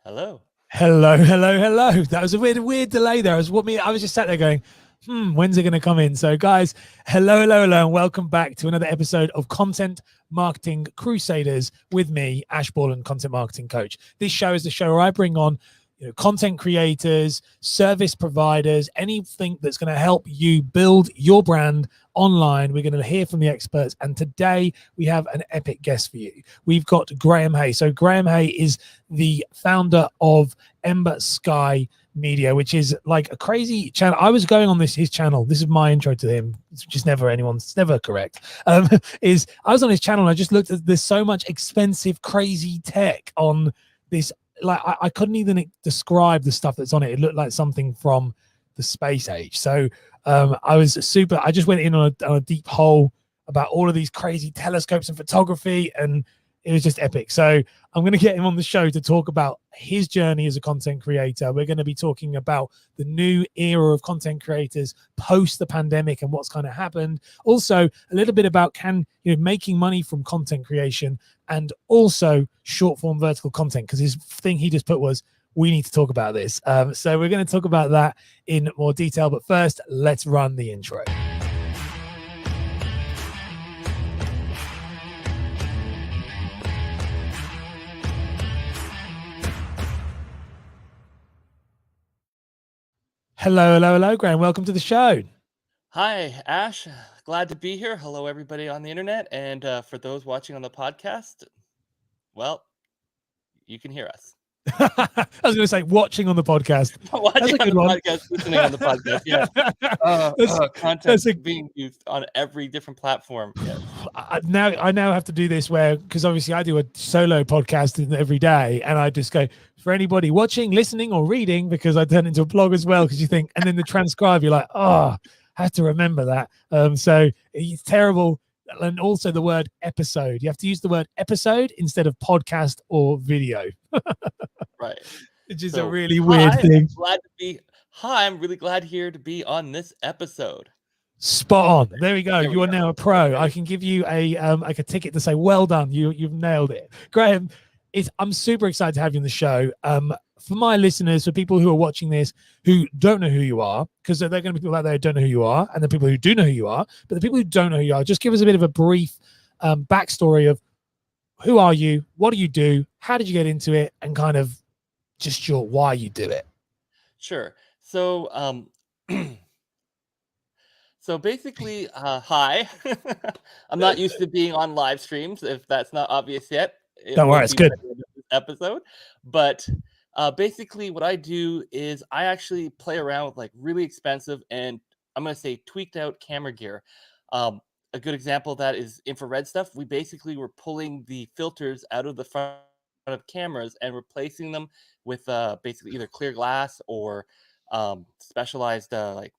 Hello. Hello, hello, hello. That was a weird delay there. I was just sat there going, when's it going to come in? So, guys, hello, hello, hello, and welcome back to another episode of Content Marketing Crusaders with me, Ash Borland, content marketing coach. This show is the show where I bring on content creators, service providers, anything that's going to help you build your brand online. We're going to hear from the experts. And today we have an epic guest for you. We've got Graeme Hay. So Graeme Hay is the founder of Ember Sky Media, which is like a crazy channel. I was going on his channel. This is my intro to him. It's just it's never correct. I was on his channel and I just looked at, there's so much expensive, crazy tech on this. Like I couldn't even describe the stuff that's on it. It looked like something from the space age. So I just went in on a deep hole about all of these crazy telescopes and photography, and it was just epic. So I'm going to get him on the show to talk about his journey as a content creator. We're going to be talking about the new era of content creators post the pandemic and what's kind of happened. Also, a little bit about making money from content creation, and also short form vertical content, because his thing he just put was, we need to talk about this. So we're going to talk about that in more detail. But first, let's run the intro. Hello, hello, hello, Graeme. Welcome to the show. Hi, Ash. Glad to be here. Hello, everybody on the internet. And for those watching on the podcast, well, you can hear us. I was going to say watching on the podcast. Watching on the podcast, listening on the podcast. Yeah. Content being used on every different platform. Yeah. I now have to do this because obviously I do a solo podcast every day, and I just go, for anybody watching, listening, or reading, because I turn into a blog as well, because you think, and then the transcribe, you're like, I have to remember that. So it's terrible. And also the word episode. You have to use the word episode instead of podcast or video. Right. Which is a really weird thing. I'm really glad here to be on this episode. Spot on. There we go. You are now a pro. I can give you a ticket to say, well done. You've nailed it. Graeme, I'm super excited to have you on the show. For my listeners, for people who are watching this who don't know who you are, because there are going to be people out there who don't know who you are, and the people who do know who you are, but the people who don't know who you are, just give us a bit of a brief backstory of who are you, what do you do, how did you get into it, and kind of just your why you do it. Sure. So so basically, hi. I'm not used to being on live streams, if that's not obvious yet. Don't worry, it's good. Episode. But basically what I do is I actually play around with like really expensive and I'm going to say tweaked out camera gear. A good example of that is infrared stuff. We basically were pulling the filters out of the front of cameras and replacing them with basically either clear glass or specialized like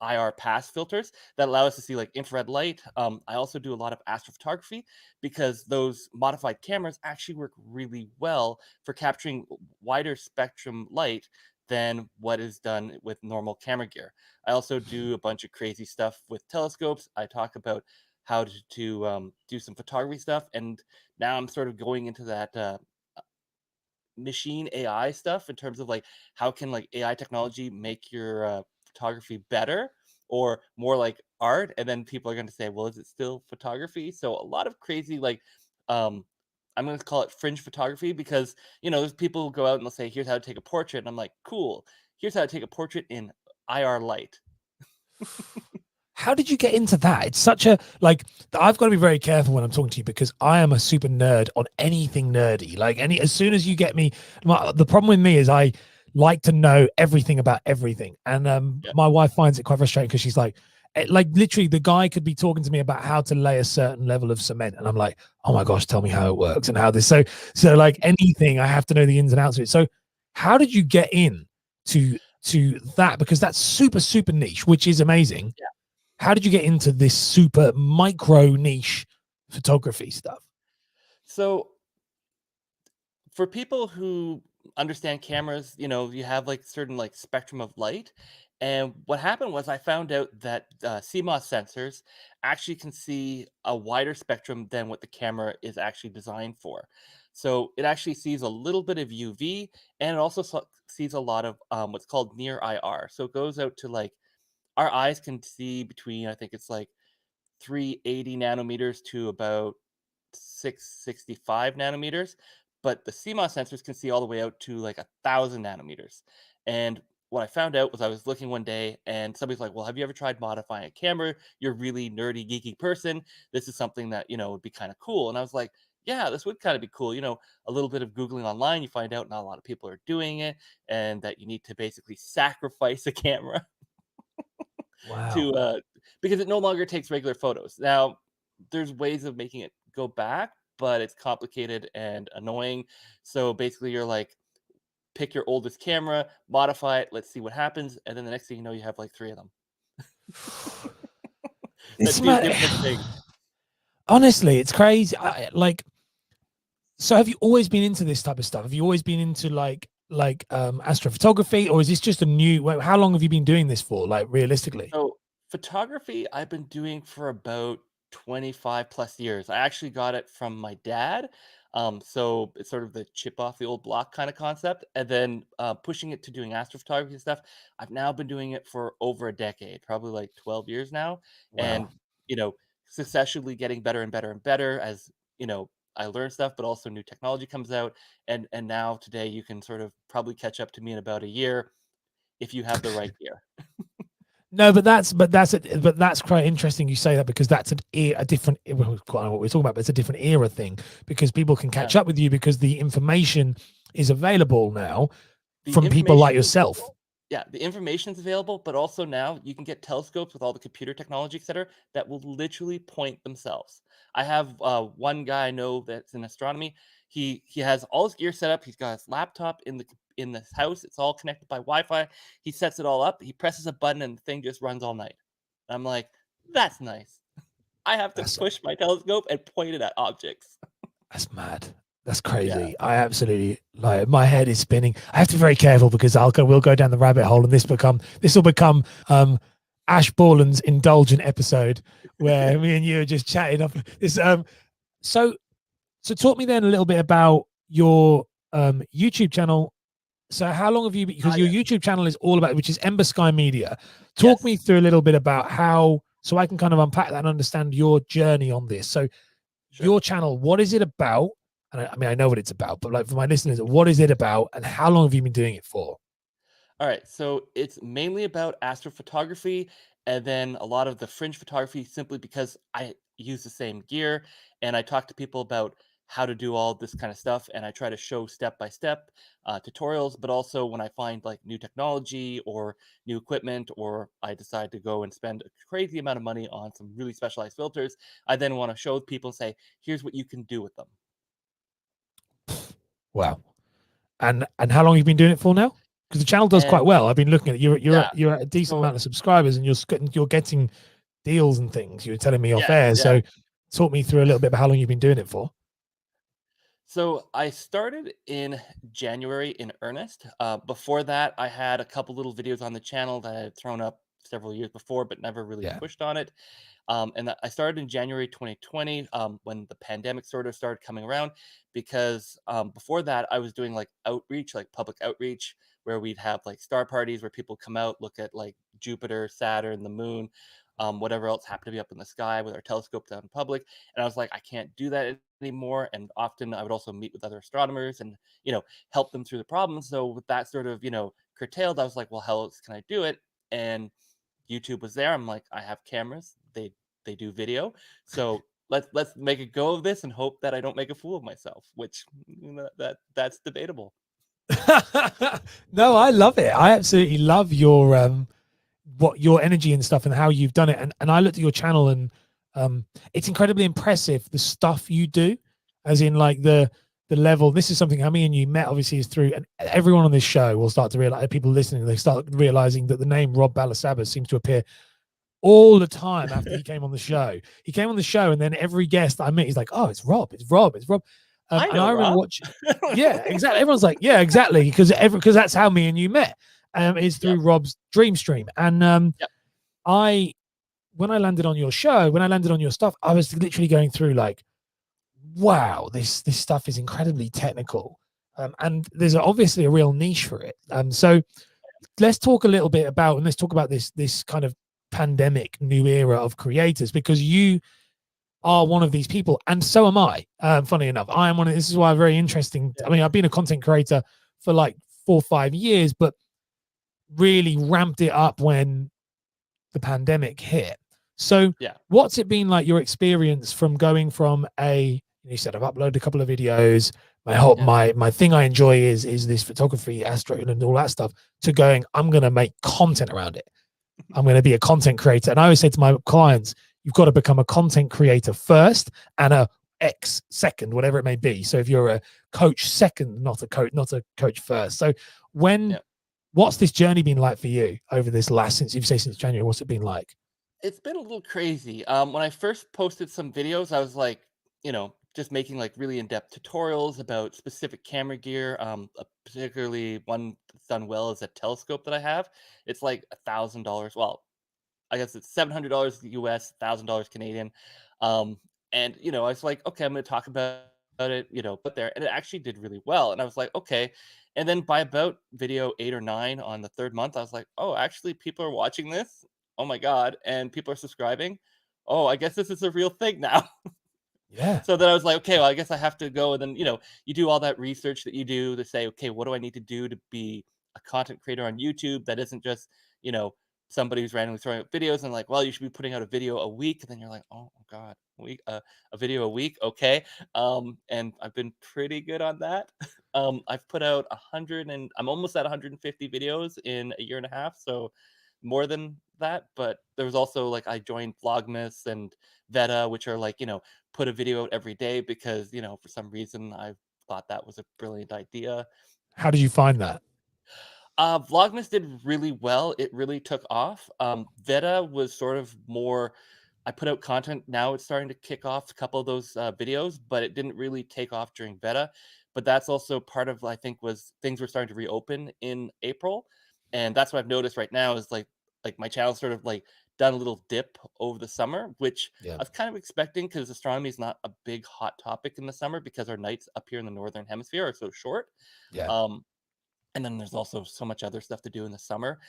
IR pass filters that allow us to see like infrared light. I also do a lot of astrophotography because those modified cameras actually work really well for capturing wider spectrum light than what is done with normal camera gear. I also do a bunch of crazy stuff with telescopes. I talk about how to do some photography stuff, and now I'm sort of going into that machine AI stuff in terms of like how can like AI technology make your photography better or more like art, and then people are going to say, well, is it still photography? So a lot of crazy like I'm going to call it fringe photography, because there's people who go out and they'll say, here's how to take a portrait, and I'm like, cool, here's how to take a portrait in IR light. How did you get into that? It's such a, like, I've got to be very careful when I'm talking to you, because I am a super nerd on anything nerdy. Like as soon as you get me, the problem with me is I like to know everything about everything. And my wife finds it quite frustrating, because she's like literally the guy could be talking to me about how to lay a certain level of cement. And I'm like, oh my gosh, tell me how it works and how this. So like anything, I have to know the ins and outs of it. So how did you get in to that? Because that's super, super niche, which is amazing. Yeah. How did you get into this super micro niche photography stuff? So for people who understand cameras, you have like certain like spectrum of light. And what happened was I found out that CMOS sensors actually can see a wider spectrum than what the camera is actually designed for. So it actually sees a little bit of UV, and it also sees a lot of what's called near IR. So it goes out to like our eyes can see between, I think it's like 380 nanometers to about 665 nanometers, but the CMOS sensors can see all the way out to like 1,000 nanometers. And what I found out was I was looking one day and somebody's like, "Well, have you ever tried modifying a camera? You're a really nerdy, geeky person. This is something that, would be kind of cool." And I was like, "Yeah, this would kind of be cool." A little bit of Googling online, you find out not a lot of people are doing it and that you need to basically sacrifice a camera to Wow. because it no longer takes regular photos. Now, there's ways of making it go back, but it's complicated and annoying. So basically, you're like, pick your oldest camera, modify it, let's see what happens, and then the next thing you know, you have like three of them It's that do ma- different things. Honestly, it's crazy. So have you always been into this type of stuff? Have you always been into astrophotography, or is this just a new? How long have you been doing this for? Like realistically? So photography, I've been doing for about 25 plus years. I actually got it from my dad. So it's sort of the chip off the old block kind of concept. And then pushing it to doing astrophotography and stuff. I've now been doing it for over a decade, probably like 12 years now. And, Wow. you know, successively getting better and better and better as, I learn stuff, but also new technology comes out. And now today you can sort of probably catch up to me in about a year if you have the right gear. No, but that's quite interesting. You say that because that's a different. Well, quite what we're talking about, but it's a different era thing because people can Yeah. catch up with you because the information is available now The from people like information is yourself. Yeah, the information's available, but also now you can get telescopes with all the computer technology, etc., that will literally point themselves. I have one guy I know that's in astronomy. He has all his gear set up. He's got his laptop in the house. It's all connected by Wi-Fi. He sets it all up. He presses a button, and the thing just runs all night. I'm like, that's nice. I have to That's push my telescope and point it at objects. That's mad. That's Yeah. crazy. I absolutely like my head is spinning. I have to be very careful because we'll go down the rabbit hole and this will become Ash Borland's indulgent episode where me and you are just chatting up this so so talk me then a little bit about your YouTube channel. So how long have you because your Yes. YouTube channel is all about which is Ember Sky Media. Talk Yes. me through a little bit about how so I can kind of unpack that and understand your journey on this. So Sure. your channel, what is it about? And I mean, I know what it's about, but like for my listeners, what is it about and how long have you been doing it for? All right, so it's mainly about astrophotography and then a lot of the fringe photography simply because I use the same gear and I talk to people about how to do all this kind of stuff and I try to show step by step tutorials, but also when I find like new technology or new equipment or I decide to go and spend a crazy amount of money on some really specialized filters, I then want to show people and say, here's what you can do with them. Wow. And how long have you been doing it for now? Because the channel does quite And well. I've been looking at it. yeah, You're at a decent so amount of subscribers and you're getting deals and things. You were telling me off yeah, air. yeah. So talk me through a little bit about how long you've been doing it for. So I started in January in earnest. Before that, I had a couple little videos on the channel that I had thrown up several years before, but never really Yeah. pushed on it. I started in January 2020 when the pandemic sort of started coming around. Because before that, I was doing like outreach, like public outreach, where we'd have like star parties where people come out, look at like Jupiter, Saturn, the moon, whatever else happened to be up in the sky with our telescopes out in public. And I was like, I can't do that anymore. And often I would also meet with other astronomers and, help them through the problems. So with that sort of, curtailed, I was like, well, how else can I do it? And YouTube was there. I'm like, I have cameras. They do video. So let's make a go of this and hope that I don't make a fool of myself, which that's debatable. No, I love it. I absolutely love your energy and stuff and how you've done it. And I looked at your channel and it's incredibly impressive the stuff you do, as in like the level. This is something how me and you met obviously is through, and everyone on this show will start to realize, people listening, they start realizing that the name Rob Balasabas seems to appear all the time after he came on the show. He came on the show and then every guest I meet, he's like, oh, it's Rob, it's Rob, it's Rob. I And know, I remember Rob. watching, yeah, exactly. Everyone's like, yeah, exactly. Because that's how me and you met. Is through Yep. Rob's Dream Stream. And Yep. when I landed on your show, when I landed on your stuff, I was literally going through like, wow, this stuff is incredibly technical, and there's obviously a real niche for it. So let's talk a little bit about, and let's talk about this kind of pandemic new era of creators, because you are one of these people, and so am I. Funny enough, I am one of. This is why I'm very interesting. I mean, I've been a content creator for like 4 or 5 years, but really ramped it up when the pandemic hit. So, Yeah. what's it been like, your experience from going from you said I've uploaded a couple of videos. My whole Yeah. my thing I enjoy is this photography, astro, and all that stuff. To going, I'm gonna make content around it. I'm going to be a content creator. And I always say to my clients, you've got to become a content creator first and a X second, whatever it may be. So if you're a coach second, not a coach first. So Yeah. what's this journey been like for you over this since you've said since January? What's it been like? It's been a little crazy. When I first posted some videos, I was like, just making like really in-depth tutorials about specific camera gear. Particularly one that's done well is a telescope that I have. It's like $1,000. Well, I guess it's $700 US, $1,000 Canadian. Um, and I was like, okay, I'm going to talk about it, put there, and it actually did really well. And I was like, okay. And then by about video 8 or 9 on the third month, I was like, oh, actually, people are watching this. Oh my god, and people are subscribing. Oh, I guess this is a real thing now. Yeah. So then I was like, okay, well, I guess I have to go. And then, you do all that research that you do to say, okay, what do I need to do to be a content creator on YouTube that isn't just, you know, somebody who's randomly throwing out videos and like, well, you should be putting out a video a week. And then you're like, oh God, a video a week. Okay. And I've been pretty good on that. I've put out 100 and I'm almost at 150 videos in a year and a half. So more than that, but there was also like I joined Vlogmas and Veta, which are like, put a video out every day because, for some reason I thought that was a brilliant idea. How did you find that? Vlogmas did really well. It really took off. Veta was sort of more. I put out content. Now it's starting to kick off a couple of those videos, but it didn't really take off during Veta. But that's also part of I think was things were starting to reopen in April, and that's what I've noticed right now is like my channel sort of like done a little dip over the summer, which Yeah. I was kind of expecting because astronomy is not a big hot topic in the summer because our nights up here in the northern hemisphere are so short. Yeah. Um, and then there's also so much other stuff to do in the summer.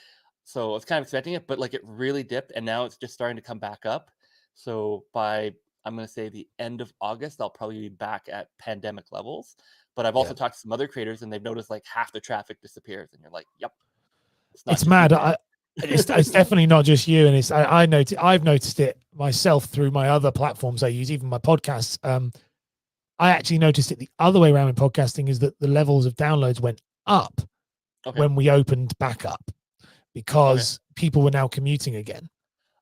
So I was kind of expecting it, but like it really dipped and now it's just starting to come back up. So by I'm going to say the end of August, I'll probably be back at pandemic levels. But I've Yeah. also talked to some other creators and they've noticed like half the traffic disappears. And you're like, yep, it's not It's just you, mad. man. It's definitely not just you, and I've noticed it myself through my other platforms I use, even my podcasts. I actually noticed it the other way around in podcasting, is that the levels of downloads went up Okay. when we opened back up Okay. because people were now commuting again.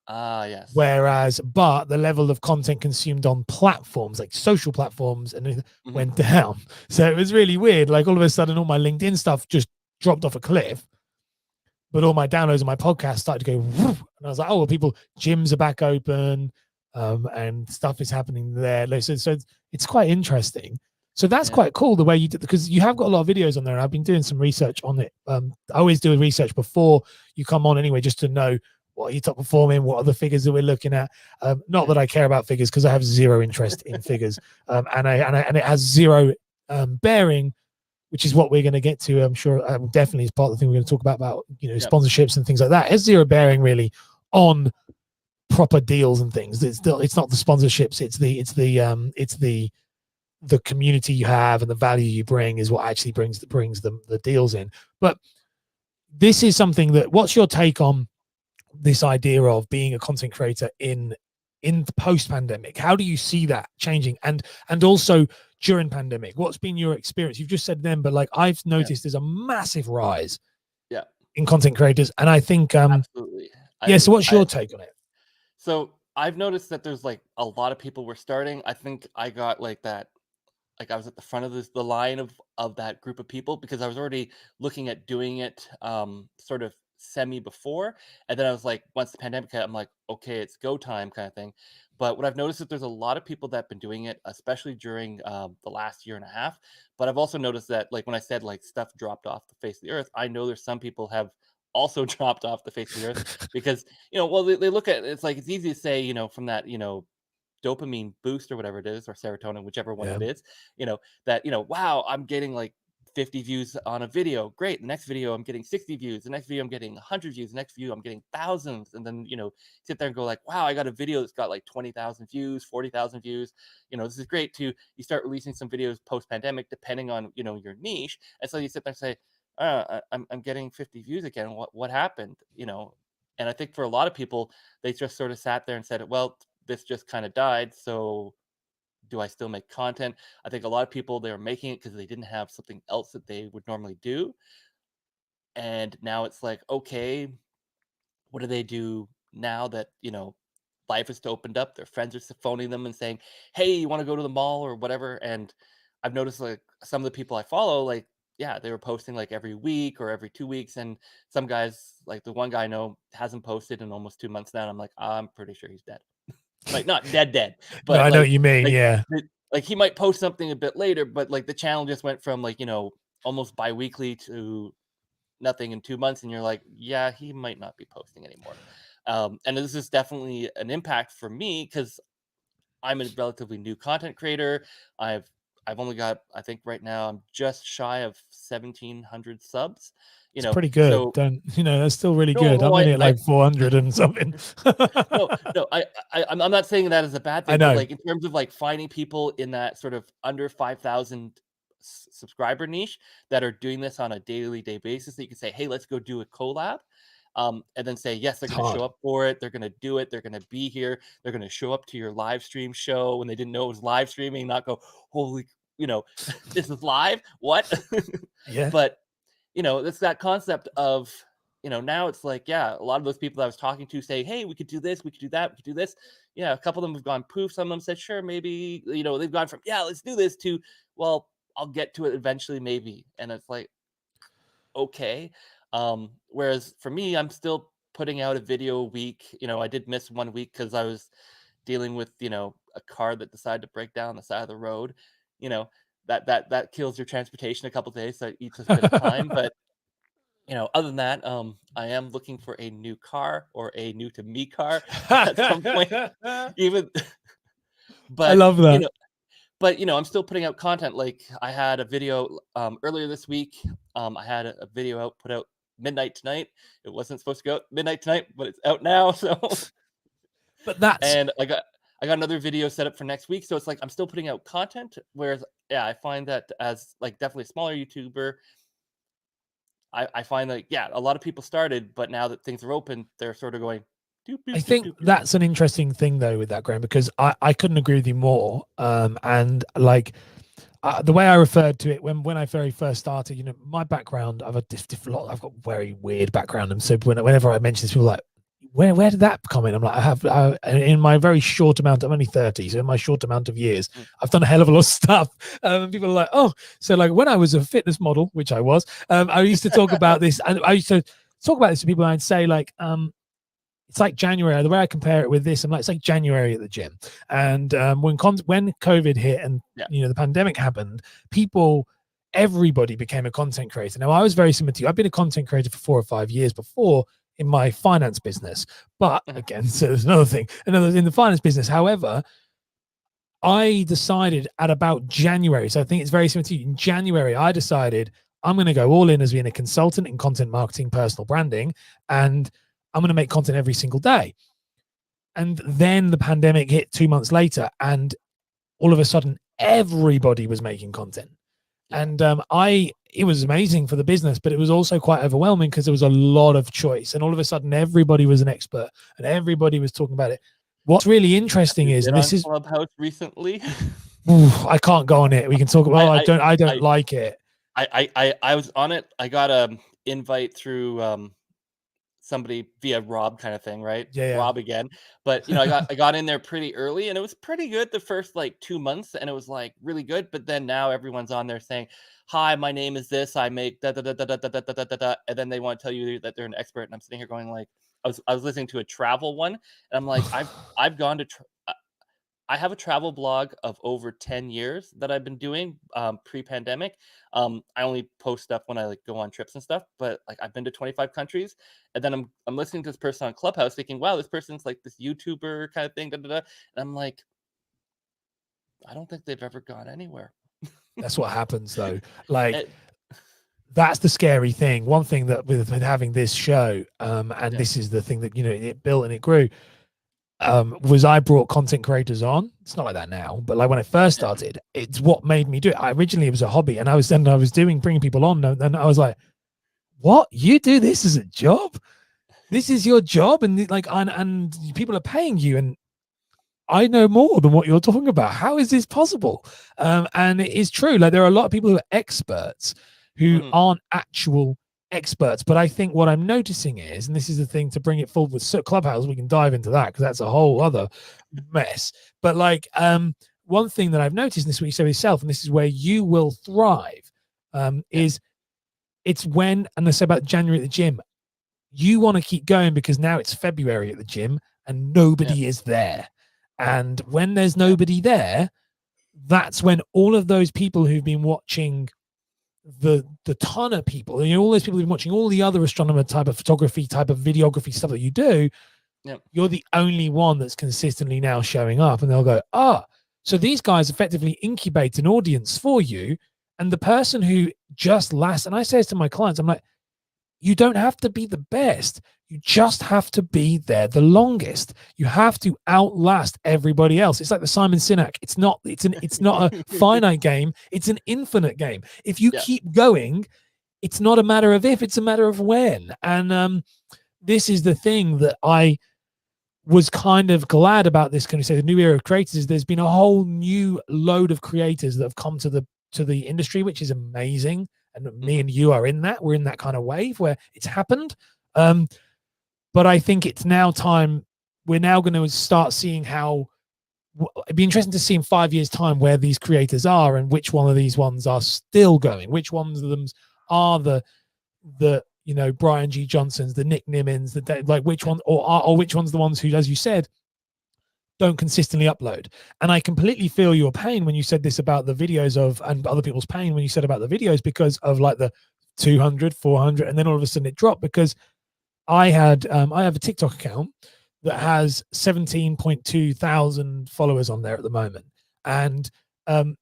Ah, yes. But the level of content consumed on platforms like social platforms and everything Hmm. went down. So it was really weird. Like all of a sudden, all my LinkedIn stuff just dropped off a cliff, but all my downloads and my podcast started to go. Woof, and I was like, oh, well, gyms are back open, and stuff is happening there. So it's quite interesting. So that's Yeah. quite cool the way you did, because you have got a lot of videos on there. And I've been doing some research on it. I always do a research before you come on anyway, just to know what are you top performing, what are the figures that we're looking at. Not Yeah. that I care about figures because I have zero interest in figures, and it has zero bearing, which is what we're going to get to. I'm sure definitely is part of the thing we're going to talk about Yep. sponsorships and things like that. It has zero bearing really on proper deals and things. It's not the sponsorships. It's the community you have and the value you bring is what actually brings the deals in. But this is something that, what's your take on this idea of being a content creator in the post pandemic? How do you see that changing, and also during pandemic? What's been your experience? You've just said them, but like I've Yeah. noticed there's a massive rise Yeah. in content creators, and I think Absolutely. yeah. So what's I your take on it? so I've noticed that there's like a lot of people were starting. I think I got like that. Like I was at the front of the line of that group of people because I was already looking at doing it sort of semi before, and then I was like, once the pandemic hit, I'm like, okay, it's go time kind of thing. But what I've noticed is there's a lot of people that've been doing it, especially during the last year and a half. But I've also noticed that, like when I said like stuff dropped off the face of the earth, I know there's some people have also dropped off the face of the earth because well they look at it's like it's easy to say from that dopamine boost or whatever it is, or serotonin, whichever one Yeah. it is, that, wow, I'm getting like 50 views on a video. Great. The next video, I'm getting 60 views. The next video, I'm getting 100 views. The next video, I'm getting thousands. And then, sit there and go like, wow, I got a video that's got like 20,000 views, 40,000 views. This is great too. You start releasing some videos post pandemic, depending on, your niche. And so you sit there and say, I'm getting 50 views again. What happened? And I think for a lot of people, they just sort of sat there and said, well, this just kind of died. So do I still make content? I think a lot of people, they were making it because they didn't have something else that they would normally do. And now it's like, okay, what do they do now that, life has opened up? Their friends are phoning them and saying, hey, you want to go to the mall or whatever? And I've noticed like some of the people I follow, like, yeah, they were posting like every week or every 2 weeks. And some guys, like the one guy I know, hasn't posted in almost 2 months now. And I'm like, I'm pretty sure he's dead. Like, not dead, No, but I know what you mean. like Yeah. like he might post something a bit later, but like the channel just went from like, almost bi-weekly to nothing in 2 months, and you're like, yeah, he might not be posting anymore. And this is definitely an impact for me because I'm a relatively new content creator. I've I've only got, I think right now I'm just shy of 1,700 subs. It's pretty good. So That's still really no, good. no, I'm only at I like 400 and something. no, no, I'm not saying that as a bad I thing, but know. like in terms of like finding people in that sort of under 5,000 subscriber niche that are doing this on a daily day basis, that you can say, hey, let's go do a collab. And then say, yes, they're It's going to show hard. up for it. They're going to do it. They're going to be here. They're going to show up to your live stream show when they didn't know it was live streaming, not go, holy, this is live. What? Yeah. But it's that concept of, now it's like, yeah, a lot of those people I was talking to say, hey, we could do this, we could do that, we could do this. Yeah, a couple of them have gone poof. Some of them said, sure, maybe, they've gone from, yeah, let's do this to, well, I'll get to it eventually, maybe. And it's like, okay. Whereas for me, I'm still putting out a video a week. I did miss 1 week because I was dealing with, a car that decided to break down on the side of the road. You know, that kills your transportation a couple days, so it eats us a bit of time. But other than that, I am looking for a new car or a new to me car at some point. I Even, but love that. I'm still putting out content. Like I had a video earlier this week. I had a video put out midnight tonight. It wasn't supposed to go out midnight tonight, but it's out now. So, But that's and I got another video set up for next week. So it's like I'm still putting out content. Whereas, yeah, I find that as like definitely a smaller YouTuber, I find that, yeah, a lot of people started, but now that things are open, they're sort of going, doop, I doop, doop, think doop, doop. that's an interesting thing though with that, Graham, because I couldn't agree with you more. And like the way I referred to it when I very first started, my background, I've a I've got very weird background, and so whenever I mention this, people are like, where did that come in? I'm like, in my very short amount, I'm only 30, so in my short amount of years, Mm. I've done a hell of a lot of stuff. And people are like, oh, so like when I was a fitness model, which I was, I used to talk about this, and I used to talk about this to people, and I'd say like, it's like January. The way I compare it with this, I'm like, it's like January at the gym. And when COVID hit and Yeah. the pandemic happened, everybody became a content creator. Now I was very similar to you. I've been a content creator for 4 or 5 years before in my finance business. But Mhm. again, so there's another thing, in the finance business. However, I decided at about January. So I think it's very similar to you. In January, I decided I'm going to go all in as being a consultant in content marketing, personal branding, and I'm going to make content every single day. And then the pandemic hit 2 months later, and all of a sudden, everybody was making content. Yeah. And it was amazing for the business, but it was also quite overwhelming because there was a lot of choice. And all of a sudden, everybody was an expert and everybody was talking about it. What's really Have interesting you is, been and this on is, Clubhouse recently? I can't go on it. We can talk about, I don't I like it. I was on it. I got a invite through somebody via Rob kind of thing, right? Yeah. Rob again. But I got in there pretty early and it was pretty good the first like 2 months, and it was like really good. But then now everyone's on there saying, hi, my name is this, I make da da da da da da da da da da da, and then they want to tell you that they're an expert. And I'm sitting here going like, I was listening to a travel one, and I'm like, I've gone to I have a travel blog of over 10 years that I've been doing pre-pandemic. I only post stuff when I like go on trips and stuff, but like I've been to 25 countries, and then I'm listening to this person on Clubhouse thinking, wow, this person's like this YouTuber kind of thing, da, da, da. And I'm like, I don't think they've ever gone anywhere. That's what happens though. Like, And, that's the scary thing. One thing that with having this show, and yeah, this is the thing that, you know, it built and it grew, was I brought content creators on. It's not like that now, but like when I first yeah, started, it's what made me do it. Originally it was a hobby, and I was bringing people on, and I was like, what, you do this as a job? This is your job, and like, and people are paying you, and I know more than what you're talking about. How is this possible? And it is true. Like, there are a lot of people who are experts who hmm aren't actual experts. But I think what I'm noticing is, and this is the thing to bring it forward with Clubhouse, we can dive into that because that's a whole other mess. But like, one thing that I've noticed, and this is what you said yourself, and this is where you will thrive, yeah, is it's when, and they say about January at the gym, you want to keep going because now it's February at the gym and yeah, nobody is there. And when there's yeah, nobody there, that's when all of those people who've been watching the ton of people, you know, all those people who've been watching all the other astronomer type of photography, type of videography stuff that you do, yeah, you're the only one that's consistently now showing up. And they'll go, ah, so these guys effectively incubate an audience for you. And the person who just lasts, and I say this to my clients, I'm like, you don't have to be the best. You just have to be there the longest. You have to outlast everybody else. It's like the Simon Sinek. It's not a finite game. It's an infinite game. If you yeah, keep going, it's not a matter of if, it's a matter of when. And this is the thing that I was kind of glad about this. Can you say the new era of creators is there's been a whole new load of creators that have come to the industry, which is amazing. And me hmm and you are in that. We're in that kind of wave where it's happened. Um, but I think it's now time. We're now going to start seeing how. It'd be interesting to see in 5 years' time where these creators are and which one of these ones are still going. Which ones of them are the you know, Brian G. Johnsons, the Nick Nimmins, like which yeah, one, or which one's the ones who, as you said, don't consistently upload. And I completely feel your pain when you said this about the videos of, and other people's pain when you said about the videos, because of like the 200, 400, and then all of a sudden it dropped. Because I have a TikTok account that yeah, has 17.2 thousand followers on there at the moment. And um,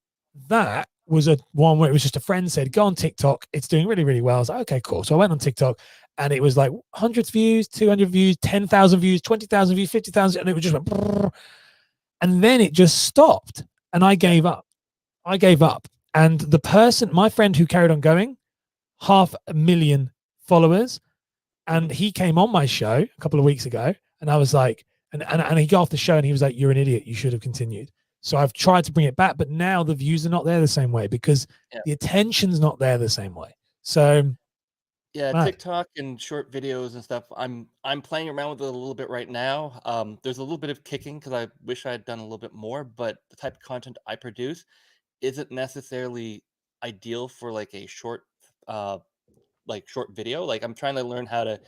that was a one where it was just a friend said, go on TikTok. It's doing really, really well. I was like, okay, cool. So I went on TikTok and it was like hundreds views, 200 views, 10,000 views, 20,000 views, 50,000. And it was just went, and then it just stopped. And I yeah, gave up. I gave up. And the person, my friend who carried on going, 500,000 followers, hmm and he came on my show a couple of weeks ago, and I was like, and he got off the show and he was like, you're an idiot. You should have continued. So I've tried to bring it back, but now the views are not there the same way because yeah. the attention's not there the same way. So Yeah, mad. TikTok and short videos and stuff. I'm playing around with it a little bit right now. There's a little bit of kicking because I wish I had done a little bit more, but the type of content I produce isn't necessarily ideal for like a uh, short video. Like I'm trying to learn how to,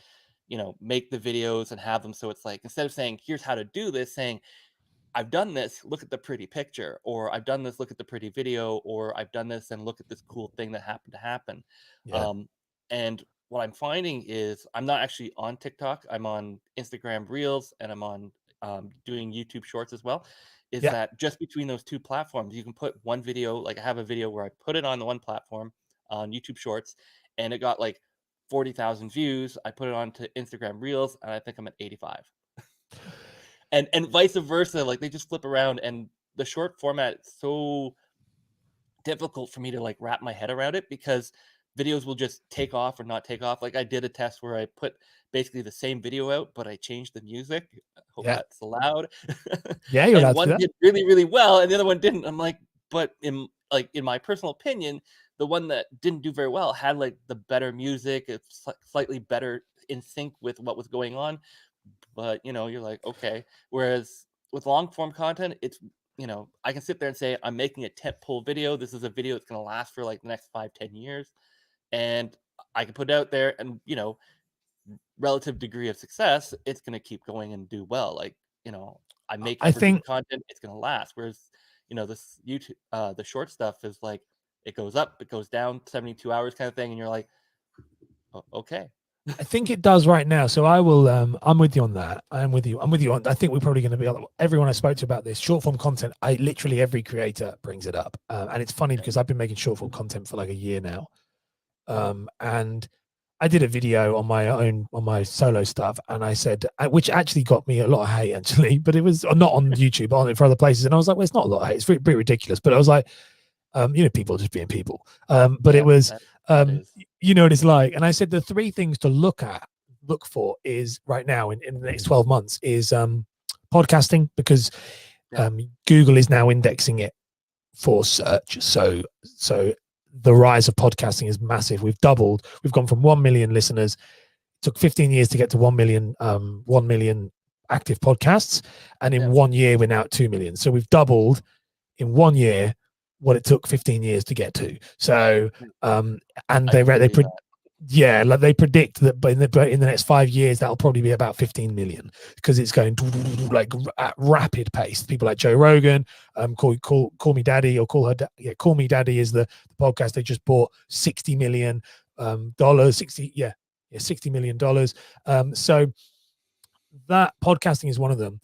make the videos and have them so it's like instead of saying here's how to do this, saying I've done this, look at the pretty picture, or I've done this, look at the pretty video, or I've done this and look at this cool thing that happened to happen. Yeah. Um, and what I'm finding is I'm not actually on TikTok. I'm on Instagram Reels and I'm on doing YouTube Shorts as well. Is Yeah. that just between those two platforms, you can put one video, like I have a video where I put it on the one platform on YouTube Shorts and it got like 40,000 views. I put it onto Instagram Reels and I think I'm at 85, and vice versa. Like they just flip around, and the short format is so difficult for me to like wrap my head around it because videos will just take off or not take off. Like I did a test where I put basically the same video out, but I changed the music. I hope Yeah. that's allowed. Yeah. You're And allowed to do one that. did really, really well, and the other one didn't. I'm like, but in my personal opinion, the one that didn't do very well had like the better music. It's slightly better in sync with what was going on, but you're like, okay. Whereas with long form content, it's I can sit there and say I'm making a tent pole video. This is a video that's going to last for like the next 5-10 years, and I can put it out there, and relative degree of success, it's going to keep going and do well. Like I make I evergreen think content, it's going to last. Whereas this YouTube, the short stuff is like it goes up, it goes down, 72 hours kind of thing, and you're like, okay. I think it does right now. So I will. I'm with you on that. I'm with you. I'm with you on. I think we're probably going to be. Everyone I spoke to about this short form content. I literally every creator brings it up, and it's funny because I've been making short form content for like a year now, and I did a video on my own on my solo stuff, and I said, which actually got me a lot of hate actually, but it was not on YouTube, on it for other places, and I was like, well, it's not a lot of hate. It's pretty ridiculous, but I was like, people just being people. But it was, that is. you know what it's like. And I said the three things to look for is right now in the next 12 months is podcasting, because Google is now indexing it for search. So the rise of podcasting is massive. We've doubled. We've gone from 1 million listeners. It took 15 years to get to 1 million active podcasts. And in 1 year, we're now at 2 million. So we've doubled in 1 year what it took 15 years to get to. So, and they predict that in the next 5 years, that'll probably be about 15 million, because it's going like at rapid pace. People like Joe Rogan, call me daddy, or call me daddy is the podcast. They just bought $60 million, $60 million. So that podcasting is one of them.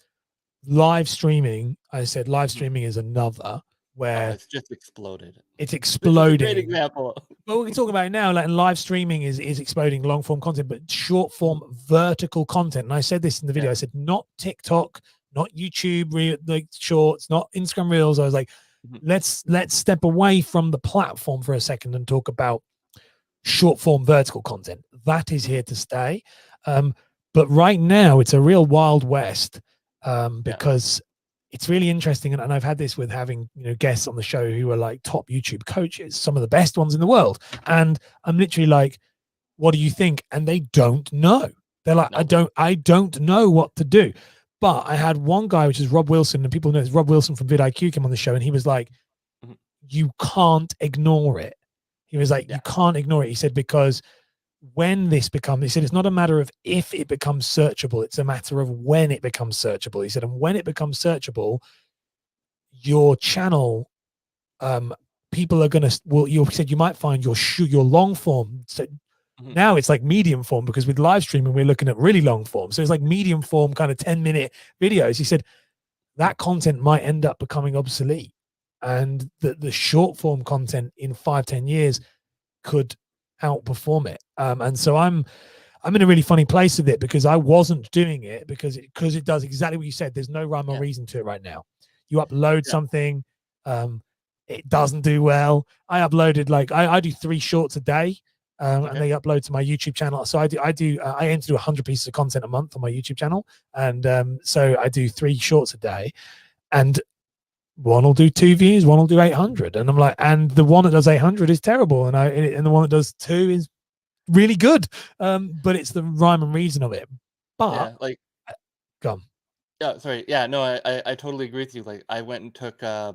Live streaming, I said live streaming is another, where it's just exploded. It's exploding. This is a great example. But we can talk about it now. Like, live streaming is exploding long form content, but short form vertical content. And I said this in the video. I said not TikTok, not YouTube, like shorts, not Instagram Reels. I was like, let's step away from the platform for a second and talk about short form vertical content. That is here to stay. But right now it's a real wild west, because it's really interesting. And I've had this with having, guests on the show who are like top YouTube coaches, some of the best ones in the world. And I'm literally like, what do you think? And they don't know. They're like, I don't know what to do. But I had one guy, which is Rob Wilson, and people know it's Rob Wilson from vidIQ, came on the show, and he was like, you can't ignore it. He was like, you can't ignore it. He said, because when this becomes, he said, it's not a matter of if it becomes searchable, it's a matter of when it becomes searchable. He said, and when it becomes searchable, your channel, people are going to, you said you might find your long form. So now it's like medium form, because with live streaming, we're looking at really long form. So it's like medium form, kind of 10-minute videos. He said that content might end up becoming obsolete, and the short form content in 5-10 years could outperform it. And so I'm in a really funny place with it, because I wasn't doing it because it does exactly what you said. There's no rhyme or reason to it right now. You upload something, it doesn't do well. I uploaded I do 3 shorts a day, and they upload to my YouTube channel. So I aim to do 100 pieces of content a month on my YouTube channel, and so I do 3 shorts a day, and one will do 2 views, one will do 800, and I'm like, and the one that does 800 is terrible, and the one that does 2 is really good. But it's the rhyme and reason of it. But go on. Sorry. No, I totally agree with you. Like, I went and took I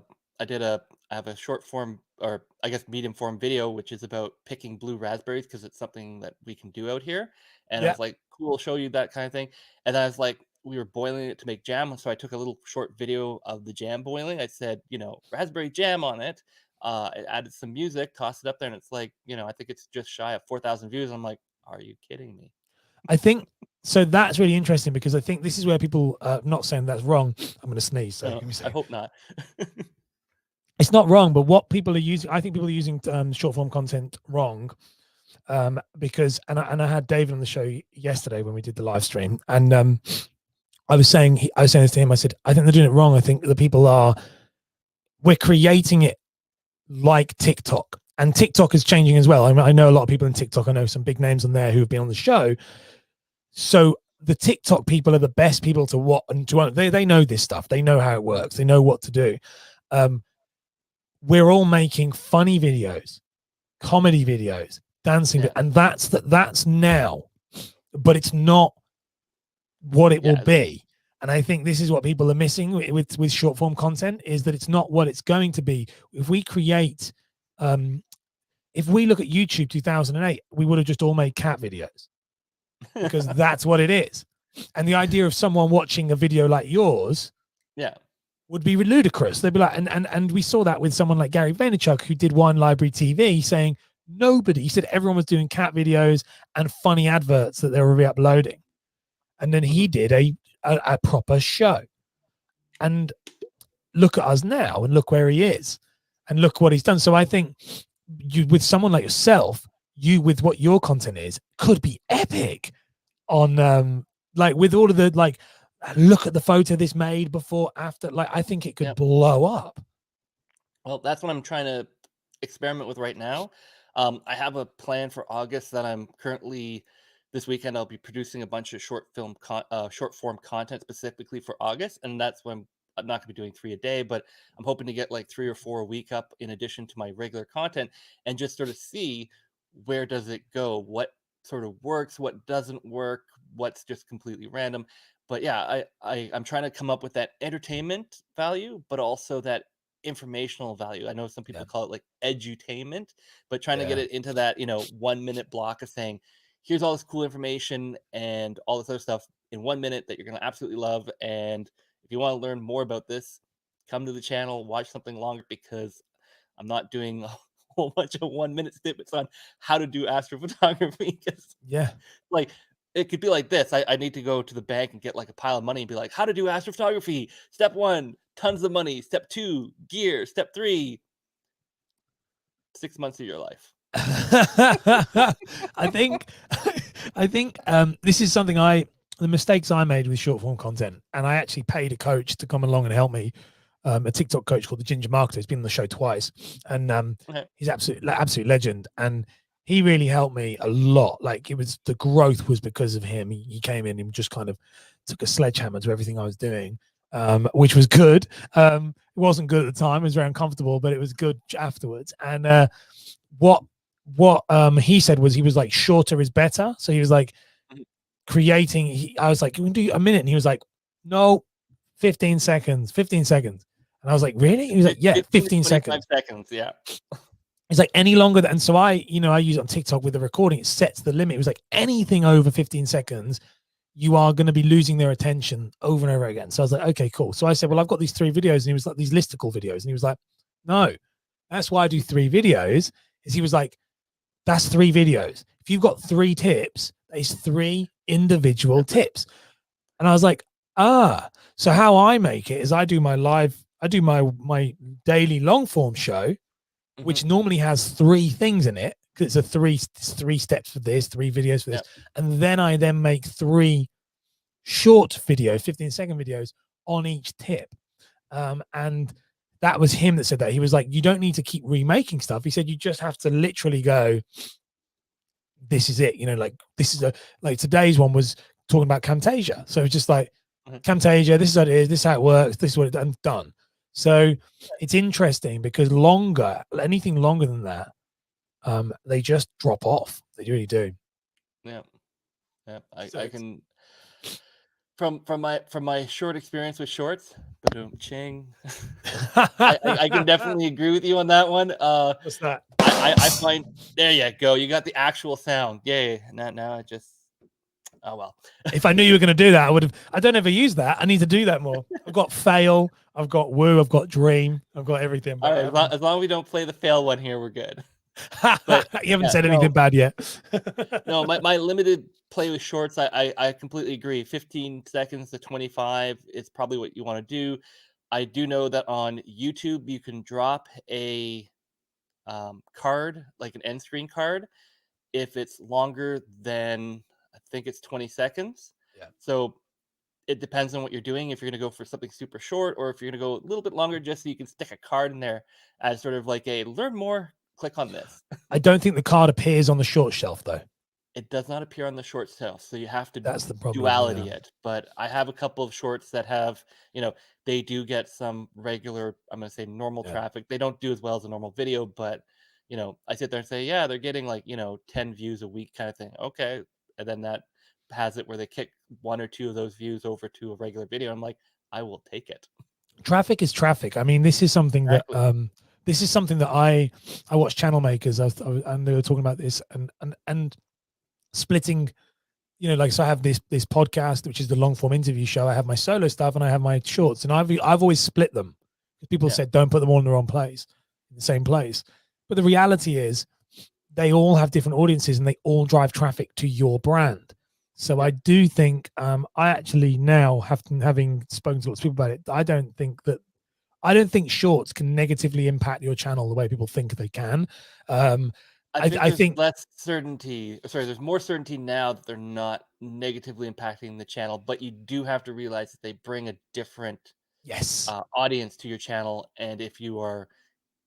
have a short form, or I guess medium form video, which is about picking blue raspberries, because it's something that we can do out here. And I was like, cool, show you that kind of thing. And I was like, we were boiling it to make jam, so I took a little short video of the jam boiling. I said, raspberry jam on it. I added some music, tossed it up there, and it's like, I think it's just shy of 4,000 views. I'm like, are you kidding me? I think so. That's really interesting, because I think this is where people, not saying that's wrong. I'm going to sneeze. So I hope not. It's not wrong, but what people are using, I think people are using short form content wrong. Because I had David on the show yesterday when we did the live stream, and I was saying this to him. I said, I think they're doing it wrong. I think the people we're creating it like TikTok, and TikTok is changing as well. I know a lot of people in TikTok. I know some big names on there who have been on the show. So the TikTok people are the best people to watch, and they know this stuff. They know how it works. They know what to do. We're all making funny videos, comedy videos, dancing, and that's now, but it's not what it will be. And I think this is what people are missing with short form content, is that it's not what it's going to be. If we create, if we look at YouTube 2008, we would have just all made cat videos, because that's what it is. And the idea of someone watching a video like yours would be ludicrous. They'd be like, and we saw that with someone like Gary Vaynerchuk, who did Wine Library TV, saying, Nobody. He said everyone was doing cat videos and funny adverts that they were re-uploading. And then he did a proper show. And look at us now and look where he is and look what he's done. So I think you, with someone like yourself, you with what your content is, could be epic on like with all of the like, look at the photo this made before, after. Like, I think it could blow up. Well, that's what I'm trying to experiment with right now. I have a plan for August that I'm currently, this weekend I'll be producing a bunch of short form content specifically for August, and that's when I'm not going to be doing 3 a day, but I'm hoping to get like 3 or 4 a week up in addition to my regular content, and just sort of see where does it go, what sort of works, what doesn't work, what's just completely random. But yeah, I'm trying to come up with that entertainment value, but also that informational value. I know some people call it like edutainment, but trying to get it into that, 1 minute block of saying, here's all this cool information and all this other stuff in 1 minute that you're going to absolutely love. And if you want to learn more about this, come to the channel, watch something longer, because I'm not doing a whole bunch of 1 minute snippets on how to do astrophotography. Like, it could be like this. I need to go to the bank and get like a pile of money and be like, how to do astrophotography. Step 1, tons of money. Step 2, gear. Step 3, 6 months of your life. I think this is something the mistakes I made with short form content, and I actually paid a coach to come along and help me, a TikTok coach called the Ginger Marketer. He's been on the show twice, and he's absolute legend, and he really helped me a lot. Like, it was, the growth was because of him. He came in and just kind of took a sledgehammer to everything I was doing, which was good. It wasn't good at the time. It was very uncomfortable, but it was good afterwards. And what he said was, he was like, shorter is better. So he was like creating, I was like, you can do a minute. And he was like, no, 15 seconds. And I was like, really? He was like, yeah, 15 seconds. Yeah. It's like, any longer than, and so I use it on TikTok with the recording, it sets the limit. It was like, anything over 15 seconds, you are going to be losing their attention over and over again. So I was like, okay, cool. So I said, well, I've got these 3 videos. And he was like, these listicle videos. And he was like, no, that's why I do 3 videos. Is he was like, that's 3 videos. If you've got 3 tips, there's 3 individual tips. And I was like, so how I make it is I do my daily long form show, which normally has 3 things in it, because it's a 3 steps for this, 3 videos for this. And then I make 3 short videos, 15-second videos on each tip. And that was him that said that. He was like, you don't need to keep remaking stuff. He said, you just have to literally go, this is it. Like, this is like today's one was talking about Camtasia. So it's just like, Camtasia, this is what it is, this is how it works, this is what it's done. So it's interesting, because anything longer than that, they just drop off. They really do. Yeah. I can, from my short experience with shorts, ching. I can definitely agree with you on that one. What's that? I find, there you go. You got the actual sound. Yay. Now I just, oh well. If I knew you were going to do that, I would have. I don't ever use that. I need to do that more. I've got fail, I've got woo, I've got dream, I've got everything. All right, as long as we don't play the fail one here, we're good. But you haven't said anything bad yet. No, my limited play with shorts, I completely agree. 15 seconds to 25 is probably what you want to do. I do know that on YouTube you can drop a card, like an end screen card, if it's longer than, I think it's 20 seconds. Yeah. So it depends on what you're doing. If you're going to go for something super short, or if you're going to go a little bit longer, just so you can stick a card in there as sort of like a learn more, click on this. I don't think the card appears on the short shelf, though. It does not appear on the short shelf, so you have to That's the problem, duality it. But I have a couple of shorts that have, they do get some regular, I'm going to say normal traffic. They don't do as well as a normal video, but, I sit there and say, yeah, they're getting like, 10 views a week kind of thing. Okay. And then that has it where they kick 1 or 2 of those views over to a regular video. I'm like, I will take it. Traffic is traffic. I mean, this is something that I watch channel makers, and they were talking about this and splitting, so I have this podcast, which is the long form interview show. I have my solo stuff and I have my shorts, and I've always split them. People said don't put them all in the wrong place, in the same place. But the reality is, they all have different audiences and they all drive traffic to your brand. So Yeah. I do think I actually now having spoken to lots of people about it, I don't think shorts can negatively impact your channel the way people think they can. I think I there's think less certainty. Sorry, there's more certainty now that they're not negatively impacting the channel, but you do have to realize that they bring a different yes, audience to your channel. And if you are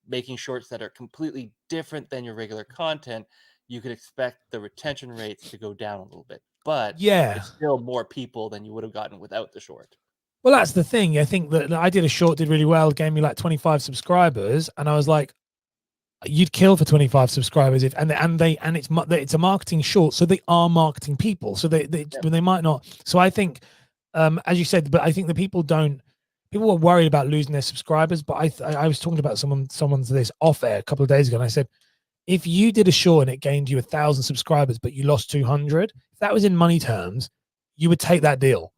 making shorts that are completely different than your regular content, you could expect the retention rates to go down a little bit. But yeah. it's still more people than you would have gotten without the short. Well, that's the thing. I think that I did a short, did really well, gave me like 25 subscribers, and I was like, you'd kill for 25 subscribers if it's a marketing short, so they are marketing people, so they might not. So I think, as you said, but I think the people were worried about losing their subscribers. But I was talking about someone's this off air a couple of days ago, and I said, if you did a short and it gained you 1,000 subscribers, but you lost 200, if that was in money terms, you would take that deal.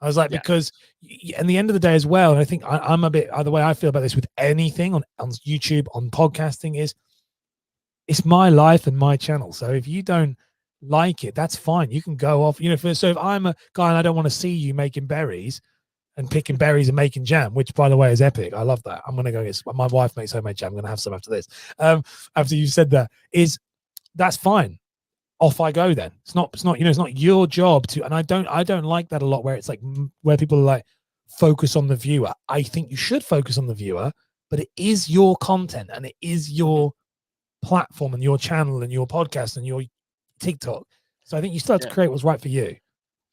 I was like, Yeah. because in the end of the day as well, and I think I'm a bit, the way I feel about this with anything on YouTube, on podcasting is, it's my life and my channel. So if you don't like it, that's fine. You can go off, so if I'm a guy and I don't want to see you making berries and picking berries and making jam, which by the way is epic. I love that. I'm going to go get, my wife makes homemade jam. I'm going to have some after this. After you said that's fine. Off I go then. It's not it's not your job to, and I don't like that a lot, where it's like, where people are like, focus on the viewer. I think you should focus on the viewer, but it is your content and it is your platform and your channel and your podcast and your TikTok. So I think you still have to Yeah. create what's right for you.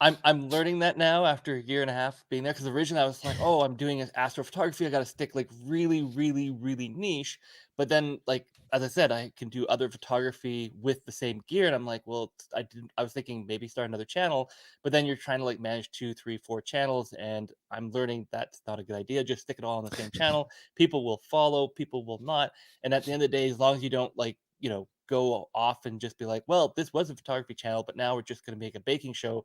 I'm learning that now after a year and a half being there, because originally I was like, oh, I'm doing astrophotography. I got to stick like really, really, really niche. But then, like, as I said, I can do other photography with the same gear. And I'm like, well, I was thinking maybe start another channel, but then you're trying to like manage 2, 3, 4 channels. And I'm learning that's not a good idea. Just stick it all on the same channel. People will follow, people will not. And at the end of the day, as long as you don't like, go off and just be like, well, this was a photography channel, but now we're just going to make a baking show.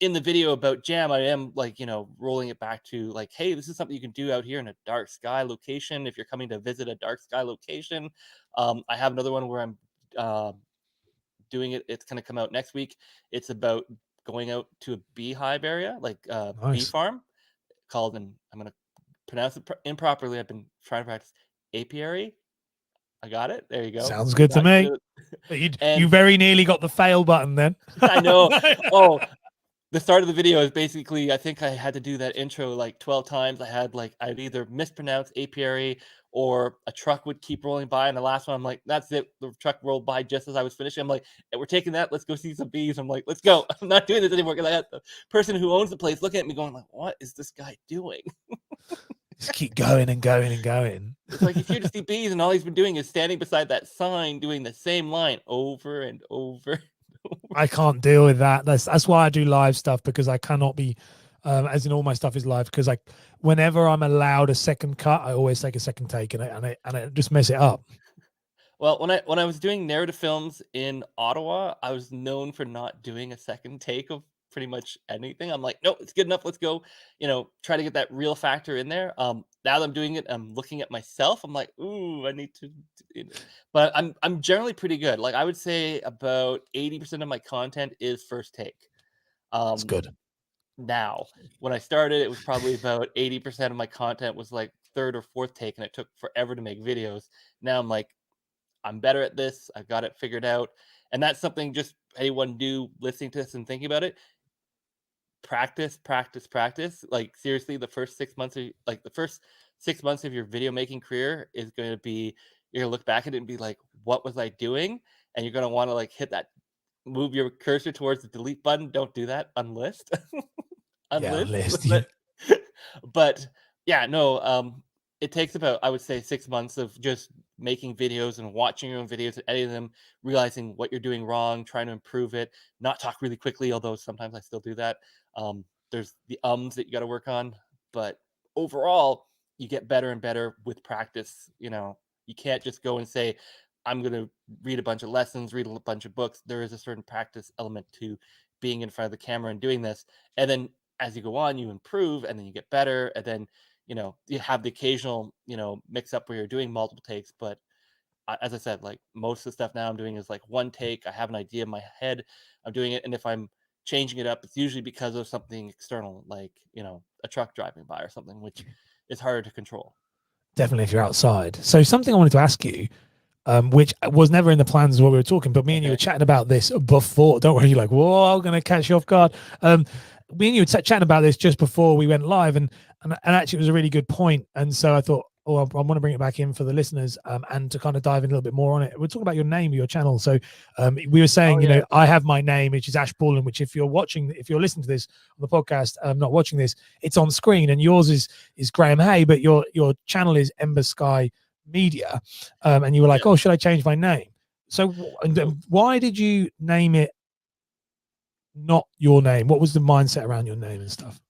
In the video about jam, I am like, rolling it back to like, hey, this is something you can do out here in a dark sky location. If you're coming to visit a dark sky location, I have another one where I'm uh, doing it. It's going to come out next week. It's about going out to a beehive area, like a bee Nice. farm called, and I'm going to pronounce it improperly. I've been trying to practice apiary. I got it. There you go. Sounds good to Not me. good. But you And very nearly got the fail button then. I know. Oh, the start of the video is basically, I think I had to do that intro like 12 times. I'd either mispronounce apiary or a truck would keep rolling by. And the last one, I'm like, that's it. The truck rolled by just as I was finishing. I'm like, hey, we're taking that. Let's go see some bees. I'm like, let's go. I'm not doing this anymore, because I had the person who owns the place looking at me going like, what is this guy doing? Just keep going and going and going. It's like, he's here to see bees, and all he's been doing is standing beside that sign doing the same line over and over. I can't deal with that. That's why I do live stuff, because I cannot be, as in all my stuff is live, because whenever I'm allowed a second cut, I always take a second take, and I just mess it up. Well, when I was doing narrative films in Ottawa, I was known for not doing a second take of pretty much anything. I'm like, nope, it's good enough. Let's go. Try to get that real factor in there. Now that I'm doing it, I'm looking at myself. I'm like, ooh, I need to. But I'm generally pretty good. Like, I would say about 80% of my content is first take. It's Um, good. Now, when I started, it was probably about 80% of my content was like third or fourth take, and it took forever to make videos. Now I'm like, I'm better at this. I've got it figured out. And that's something just anyone new listening to this and thinking about it. Practice, practice, practice. Like, seriously, the first 6 months of your video making career is going to be, you're going to look back at it and be like, what was I doing? And you're going to want to like hit that, move your cursor towards the delete button. Don't do that. Unlist. Yeah, Unlist. list. But, but yeah, no, it takes about, I would say, 6 months of just making videos and watching your own videos and editing them, realizing what you're doing wrong, trying to improve it, not talk really quickly, although sometimes I still do that. There's the ums that you got to work on, but overall, you get better and better with practice. You can't just go and say, I'm going to read a bunch of lessons, read a bunch of books. There is a certain practice element to being in front of the camera and doing this. And then as you go on, you improve, and then you get better. And then, you have the occasional, mix up where you're doing multiple takes, but as I said, like most of the stuff now I'm doing is like one take. I have an idea in my head, I'm doing it, and if I'm changing it up, it's usually because of something external, like a truck driving by or something, which is harder to control. Definitely if you're outside. So something I wanted to ask you, which was never in the plans while we were talking, but me and you were Okay. chatting about this before. Don't worry, you're like, whoa, I'm going to catch you off guard. Me and you were chatting about this just before we went live, and actually it was a really good point. And so I thought, oh, I want to bring it back in for the listeners, and to kind of dive in a little bit more on it. We're talking about your name, your channel. So we were saying, Oh yeah. I have my name, which is Ash Borland, which if you're listening to this on the podcast, not watching this, it's on screen, and yours is Graeme Hay, but your channel is Ember Sky Media, and you were like, Yeah. oh, should I change my name? So why did you name it not your name? What was the mindset around your name and stuff?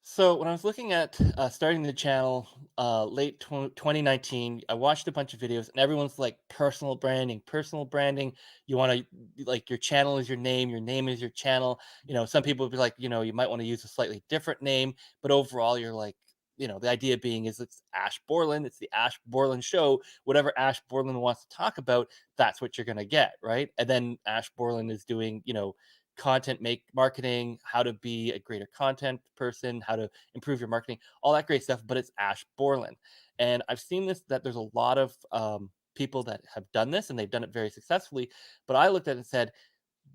So when I was looking at starting the channel late 2019, I watched a bunch of videos, and everyone's like personal branding, personal branding. You want to, like, your channel is your name is your channel. Some people would be like, you might want to use a slightly different name, but overall you're like, the idea being is it's Ash Borland, it's the Ash Borland show. Whatever Ash Borland wants to talk about, that's what you're going to get, right? And then Ash Borland is doing, content marketing, how to be a greater content person, how to improve your marketing, all that great stuff, but it's Ash Borland. And I've seen that there's a lot of people that have done this, and they've done it very successfully, but I looked at it and said,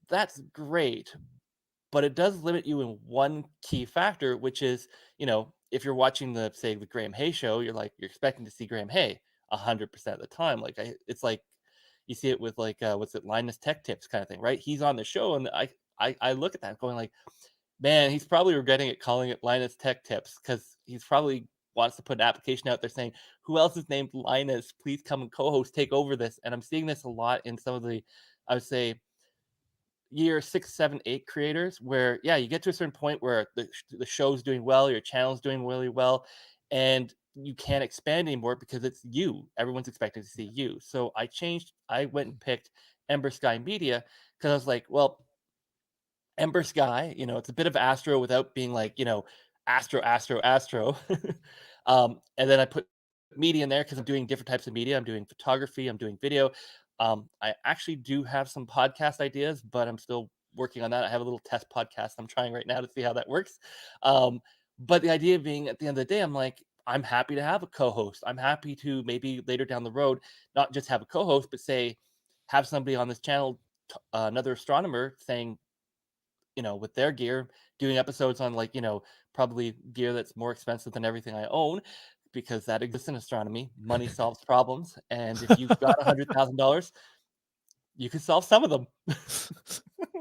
that's great, but it does limit you in one key factor, which is, if you're watching the Graeme Hay show, you're expecting to see Graeme Hay 100% of the time. It's like you see it with like what's it, Linus Tech Tips kind of thing, right? He's on the show, and I look at that going like, man, he's probably regretting calling it Linus Tech Tips, because he's probably wants to put an application out there saying, who else is named Linus? Please come and co-host, take over this. And I'm seeing this a lot in some of the, I would say, year 6, 7, 8 creators, where you get to a certain point where the show's doing well, your channel's doing really well, and you can't expand anymore because it's you. Everyone's expecting to see you. So I went and picked Ember Sky Media, because I was like, well, Ember Sky, it's a bit of astro without being like, astro, astro, astro. And then I put media in there because I'm doing different types of media. I'm doing photography, I'm doing video. I actually do have some podcast ideas, but I'm still working on that. I have a little test podcast I'm trying right now to see how that works. But the idea being, at the end of the day, I'm like, I'm happy to have a co-host. I'm happy to maybe later down the road, not just have a co-host, but say, have somebody on this channel, another astronomer, saying, with their gear, doing episodes on, like, probably gear that's more expensive than everything I own, because that exists in astronomy. Money solves problems. And if you've got $100,000, you can solve some of them.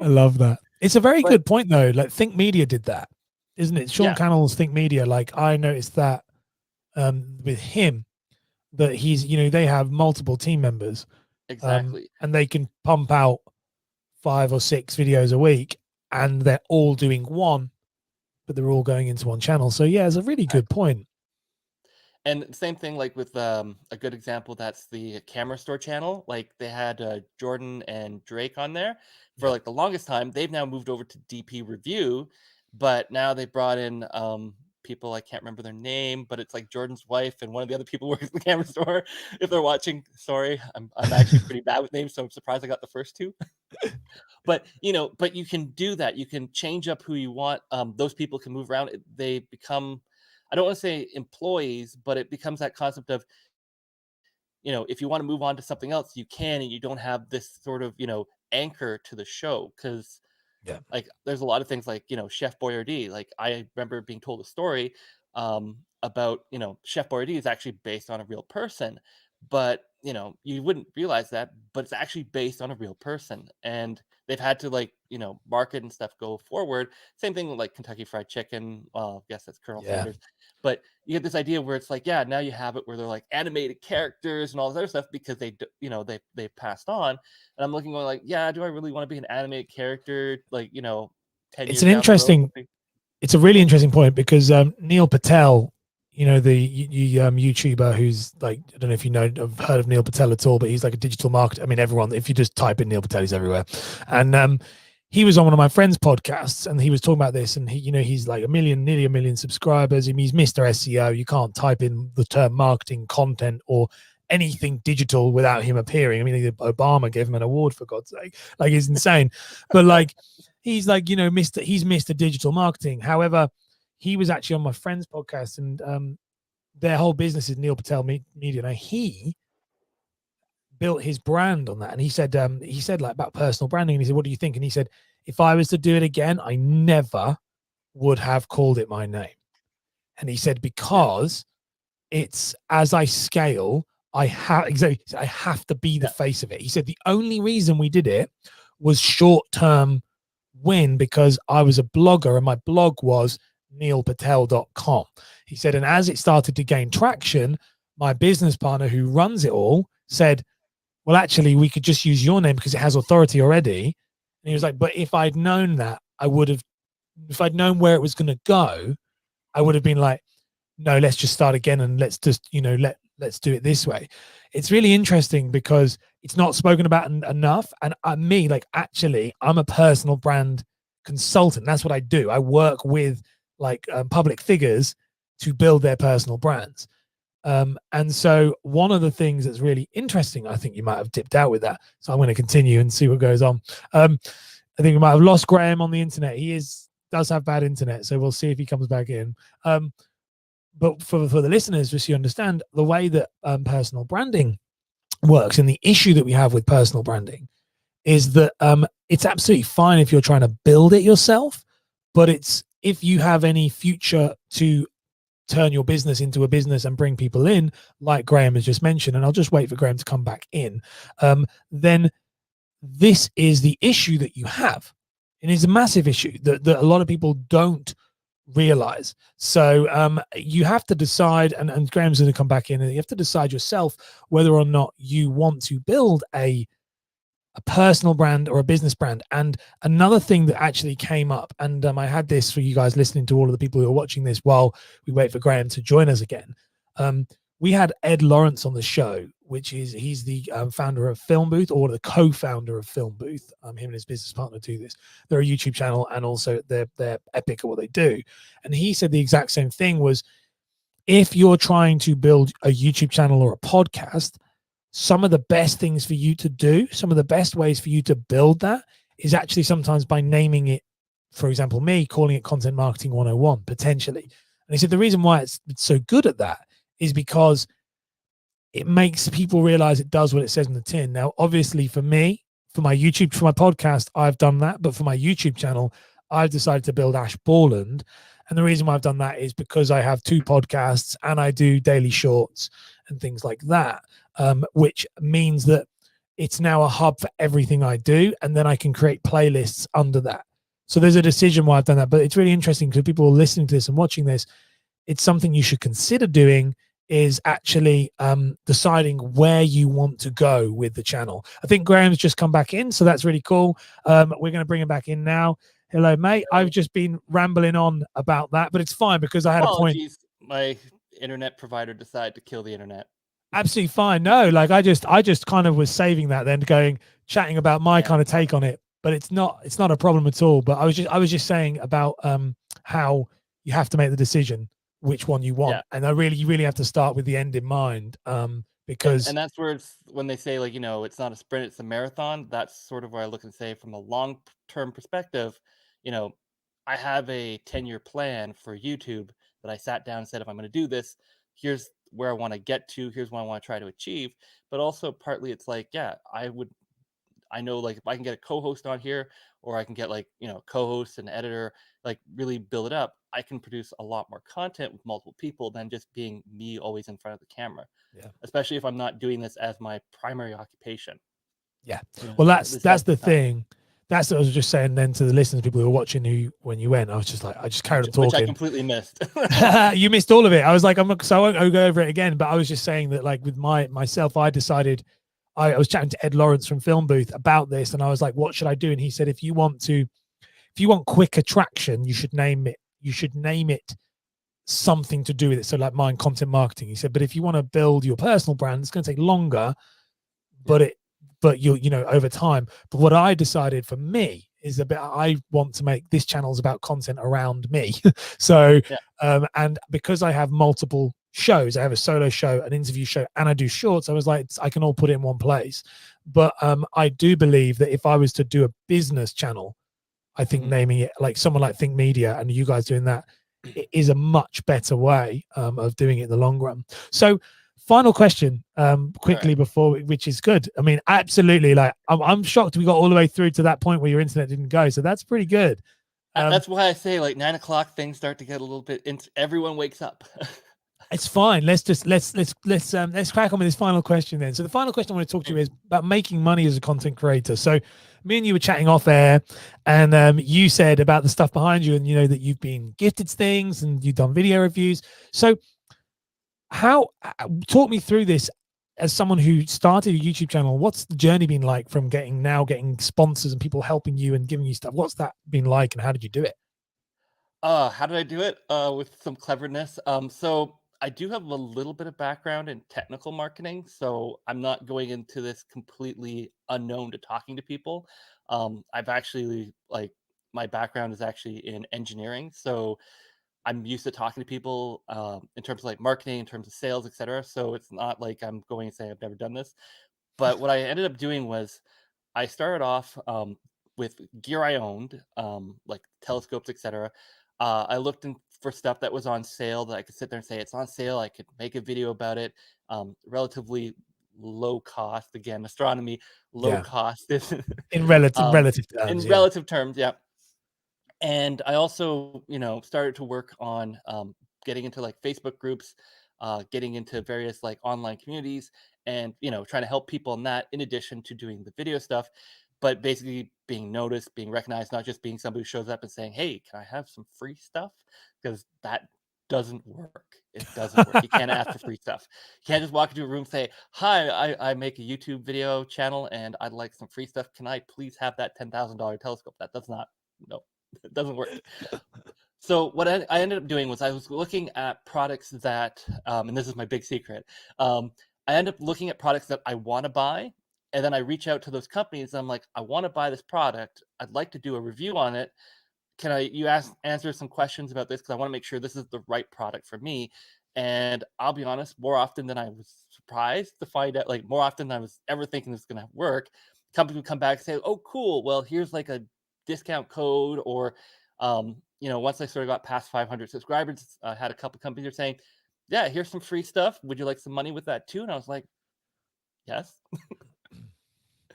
I love that. It's a very But good point though. Like Think Media did that, isn't it? Sean yeah, Cannell's Think Media. Like I noticed that with him, that he's, they have multiple team members, exactly. and they can pump out 5 or 6 videos a week, and they're all doing one, but they're all going into one channel. So yeah, it's a really good point. And same thing, like with a good example, that's the Camera Store channel. Like they had Jordan and Drake on there for like the longest time. They've now moved over to DP Review, but now they brought in people, I can't remember their name, but it's like Jordan's wife and one of the other people works at the Camera Store. If they're watching, sorry, I'm actually pretty bad with names, so I'm surprised I got the first two. But but you can do that. You can change up who you want. Those people can move around. They become, I don't want to say employees, but it becomes that concept of, if you want to move on to something else, you can, and you don't have this sort of, anchor to the show. Because Yeah. like there's a lot of things like, Chef Boyardee. Like I remember being told a story about, Chef Boyardee is actually based on a real person, but you wouldn't realize that, but it's actually based on a real person. And they've had to, like, market and stuff go forward. Same thing with like Kentucky Fried Chicken. Well, I guess that's Colonel Sanders. But you get this idea where it's like, now you have it where they're like animated characters and all this other stuff, because they've passed on. And I'm looking, going like, do I really want to be an animated character, like, 10 It's years down the road? It's a really interesting point, because Neil Patel, the YouTuber who's like, I don't know if I've heard of Neil Patel at all, but he's like a digital marketer. I mean, everyone, if you just type in Neil Patel, he's everywhere. And he was on one of my friend's podcasts, and he was talking about this, and he's like nearly a million subscribers, and he's Mr. SEO. You can't type in the term marketing content or anything digital without him appearing. I mean, Obama gave him an award, for God's sake. Like, it's insane. But like, he's like, you know, he's Mr. Digital Marketing. However, he was actually on my friend's podcast, and their whole business is Neil Patel Media. Now, he built his brand on that, and he said like about personal branding, and he said, what do you think? And he said, if I was to do it again, I never would have called it my name. And he said, because it's, as I scale, I have to be the face of it. He said the only reason we did it was short-term win, because I was a blogger and my blog was neilpatel.com. He said, and as it started to gain traction, my business partner who runs it all said, well, actually, we could just use your name because it has authority already. And he was like, but if I'd known that, if I'd known where it was going to go, I would have been like, no, let's just start again, and let's just, you know, let's do it this way. It's really interesting because it's not spoken about enough. And me, like, actually, I'm a personal brand consultant. That's what I do. I work with like public figures to build their personal brands. And so one of the things that's really interesting, I think you might have dipped out with that. So I'm going to continue and see what goes on. I think we might have lost Graeme on the internet. He does have bad internet, so we'll see if he comes back in. But for the listeners, just so you understand the way that personal branding works, and the issue that we have with personal branding is that it's absolutely fine if you're trying to build it yourself, but it's if you have any future to turn your business into a business and bring people in, like Graeme has just mentioned, and I'll just wait for Graeme to come back in, then this is the issue that you have. And it's a massive issue that a lot of people don't realize. So you have to decide, and Graeme's going to come back in, and you have to decide yourself whether or not you want to build a personal brand or a business brand. And another thing that actually came up, and I had this for you guys listening to all of the people who are watching this while we wait for Graeme to join us again. We had Ed Lawrence on the show, which is, he's the founder of Film Booth, or the co-founder of Film Booth. Him and his business partner do this. They're a YouTube channel, and also they're epic at what they do. And he said the exact same thing was, if you're trying to build a YouTube channel or a podcast, some of the best things for you to do, some of the best ways for you to build that is actually sometimes by naming it, for example, me calling it Content Marketing 101, potentially. And he said the reason why it's so good at that is because it makes people realize it does what it says in the tin. Now, obviously for me, for my YouTube, for my podcast, I've done that. But for my YouTube channel, I've decided to build Ash Borland. And the reason why I've done that is because I have 2 podcasts and I do daily shorts and things like that, which means that it's now a hub for everything I do. And then I can create playlists under that. So there's a decision why I've done that. But it's really interesting because people are listening to this and watching this. It's something you should consider doing, is actually deciding where you want to go with the channel. I think Graeme's just come back in, so that's really cool. We're going to bring him back in now. Hello, mate. I've just been rambling on about that, but it's fine because I had a point. My internet provider decided to kill the internet. Absolutely fine. No, like I just kind of was saving that, then chatting about my kind of take on it, but it's not a problem at all. But I was just saying about how you have to make the decision which one you want, and you really have to start with the end in mind, because and that's where it's when they say, like, you know, it's not a sprint, it's a marathon. That's sort of where I look and say, from a long-term perspective, you know, I have a 10-year plan for YouTube that I sat down and said, if I'm going to do this, here's where I want to get to, here's what I want to try to achieve. But also partly it's like, I know, like, if I can get a co-host on here, or I can get, like, you know, co-host and editor, like, really build it up, I can produce a lot more content with multiple people than just being me always in front of the camera. Yeah. Especially if I'm not doing this as my primary occupation. Yeah. Well, that's the thing. That's what I was just saying then to the listeners, people who were watching when you went. I was just like, I just carried on talking. Which I completely missed. You missed all of it. I was like, so I won't go over it again. But I was just saying that, like, with myself, I decided, I was chatting to Ed Lawrence from Film Booth about this, and I was like, what should I do? And he said, if you want quick attraction, you should name it something to do with it. So like mine, content marketing. He said, but if you want to build your personal brand, it's going to take longer, but you know, over time. But what I decided for me is I want to make this channel about content around me. So, and because I have multiple shows. I have a solo show, an interview show, and I do shorts. I was like, I can all put it in one place. But I do believe that if I was to do a business channel, I think naming it like someone like Think Media and you guys doing that, it is a much better way of doing it in the long run. So final question quickly before, which is good. I mean, absolutely. Like I'm shocked we got all the way through to that point where your internet didn't go. So that's pretty good. That's why I say like 9 o'clock things start to get a little bit everyone wakes up. It's fine. Let's crack on with this final question then. So the final question I want to talk to you is about making money as a content creator. So me and you were chatting off air, and you said about the stuff behind you, and you know that you've been gifted things and you've done video reviews. So how talk me through this as someone who started a YouTube channel. What's the journey been like from getting sponsors and people helping you and giving you stuff? What's that been like, and how did you do it? How did I do it? With some cleverness. So I do have a little bit of background in technical marketing, so I'm not going into this completely unknown to talking to people. I've actually my background is actually in engineering, so I'm used to talking to people in terms of like marketing, in terms of sales, etc. So it's not like I'm going and saying I've never done this. But what I ended up doing was I started off with gear I owned, like telescopes, etc. I looked for stuff that was on sale that I could sit there and say it's on sale. I could make a video about it. Relatively low cost. Again, astronomy, low cost in relative terms. In relative terms, yeah. And I also, started to work on getting into like Facebook groups, getting into various like online communities, and trying to help people in that. In addition to doing the video stuff, but basically being noticed, being recognized, not just being somebody who shows up and saying, "Hey, can I have some free stuff?" Because that doesn't work. It doesn't work. You can't ask for free stuff. You can't just walk into a room and say, "Hi, I make a YouTube video channel and I'd like some free stuff. Can I please have that $10,000 telescope?" That does not. No, it doesn't work. So what I ended up doing was I was looking at products that, and this is my big secret. I end up looking at products that I want to buy, and then I reach out to those companies. And I'm like, I want to buy this product. I'd like to do a review on it. Can you answer some questions about this? Because I want to make sure this is the right product for me. And I'll be honest, more often than I was surprised to find out, like more often than I was ever thinking this was going to work, companies would come back and say, "Oh, cool. Well, here's like a discount code," or once I sort of got past 500 subscribers, I had a couple companies are saying, "Yeah, here's some free stuff. Would you like some money with that too?" And I was like, "Yes."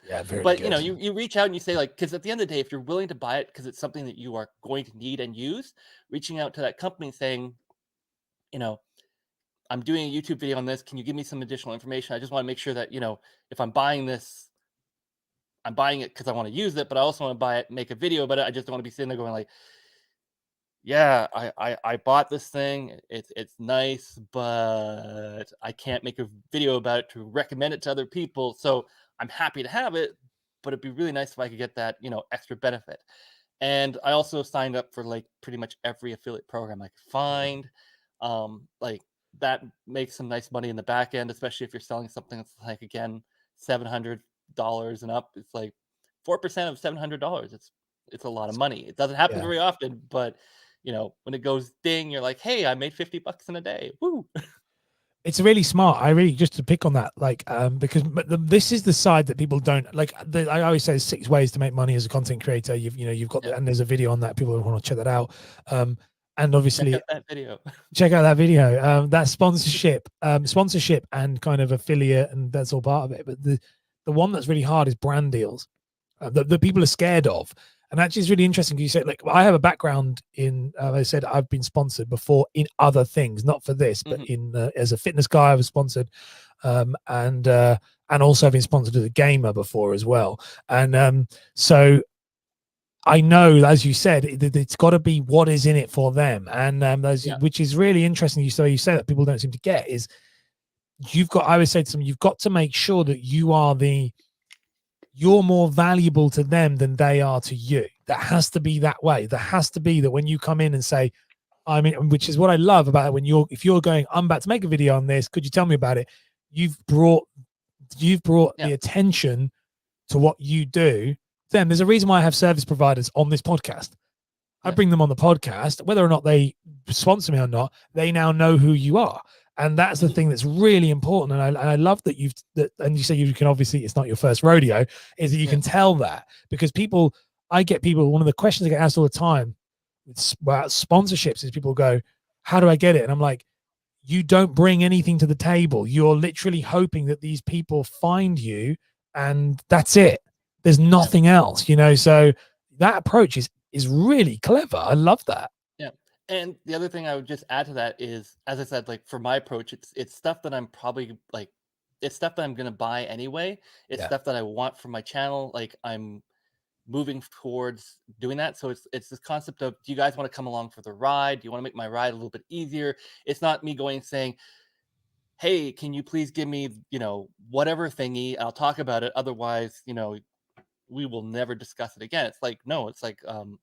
Yeah, very But good. you reach out and you say, like, because at the end of the day, if you're willing to buy it because it's something that you are going to need and use, reaching out to that company saying, "I'm doing a YouTube video on this. Can you give me some additional information? I just want to make sure that if I'm buying this, I'm buying it because I want to use it, but I also want to buy it, make a video about it. I just don't want to be sitting there going like, yeah, I bought this thing. It's nice, but I can't make a video about it to recommend it to other people. So I'm happy to have it, but it'd be really nice if I could get that, extra benefit." And I also signed up for like pretty much every affiliate program I could find. Like that makes some nice money in the back end, especially if you're selling something that's like, again, $700 and up. It's like 4% of $700. It's a lot of money. It doesn't happen very often, but when it goes ding, you're like, "Hey, I made $50 in a day." Woo. It's really smart. I really, just to pick on that, like, because this is the side that people don't like. I always say there's 6 ways to make money as a content creator. You've got, and there's a video on that. People want to check that out. And obviously, check out that video. Check out that video. That sponsorship and kind of affiliate, and that's all part of it. But the one that's really hard is brand deals that people are scared of. And actually, it's really interesting. You said, like, I have a background in, I said, I've been sponsored before in other things, not for this, but in as a fitness guy, I was sponsored, and also I've been sponsored as a gamer before as well. And so I know, as you said, it's got to be what is in it for them, and which is really interesting. You say that people don't seem to get is I would say to them, you've got to make sure that you're more valuable to them than they are to you. That has to be that way. There has to be that when you come in and say, which is what I love about it. If you're going, "I'm about to make a video on this, could you tell me about it?" You've brought the attention to what you do. Then there's a reason why I have service providers on this podcast. I bring them on the podcast, whether or not they sponsor me or not, they now know who you are. And that's the thing that's really important. And I love that and you say you can, obviously it's not your first rodeo, is that you can tell that, because I get people, one of the questions I get asked all the time about sponsorships is people go, how do I get it? And I'm like, you don't bring anything to the table. You're literally hoping that these people find you, and that's it. There's nothing else, so that approach is really clever. I love that. Yeah. And the other thing I would just add to that is, as I said, like for my approach, it's stuff that I'm probably like, it's stuff that I'm going to buy anyway. It's stuff that I want for my channel. Like I'm moving towards doing that. So it's this concept of, do you guys want to come along for the ride? Do you want to make my ride a little bit easier? It's not me going and saying, hey, can you please give me, whatever thingy? I'll talk about it. Otherwise, we will never discuss it again. It's like, no, it's like,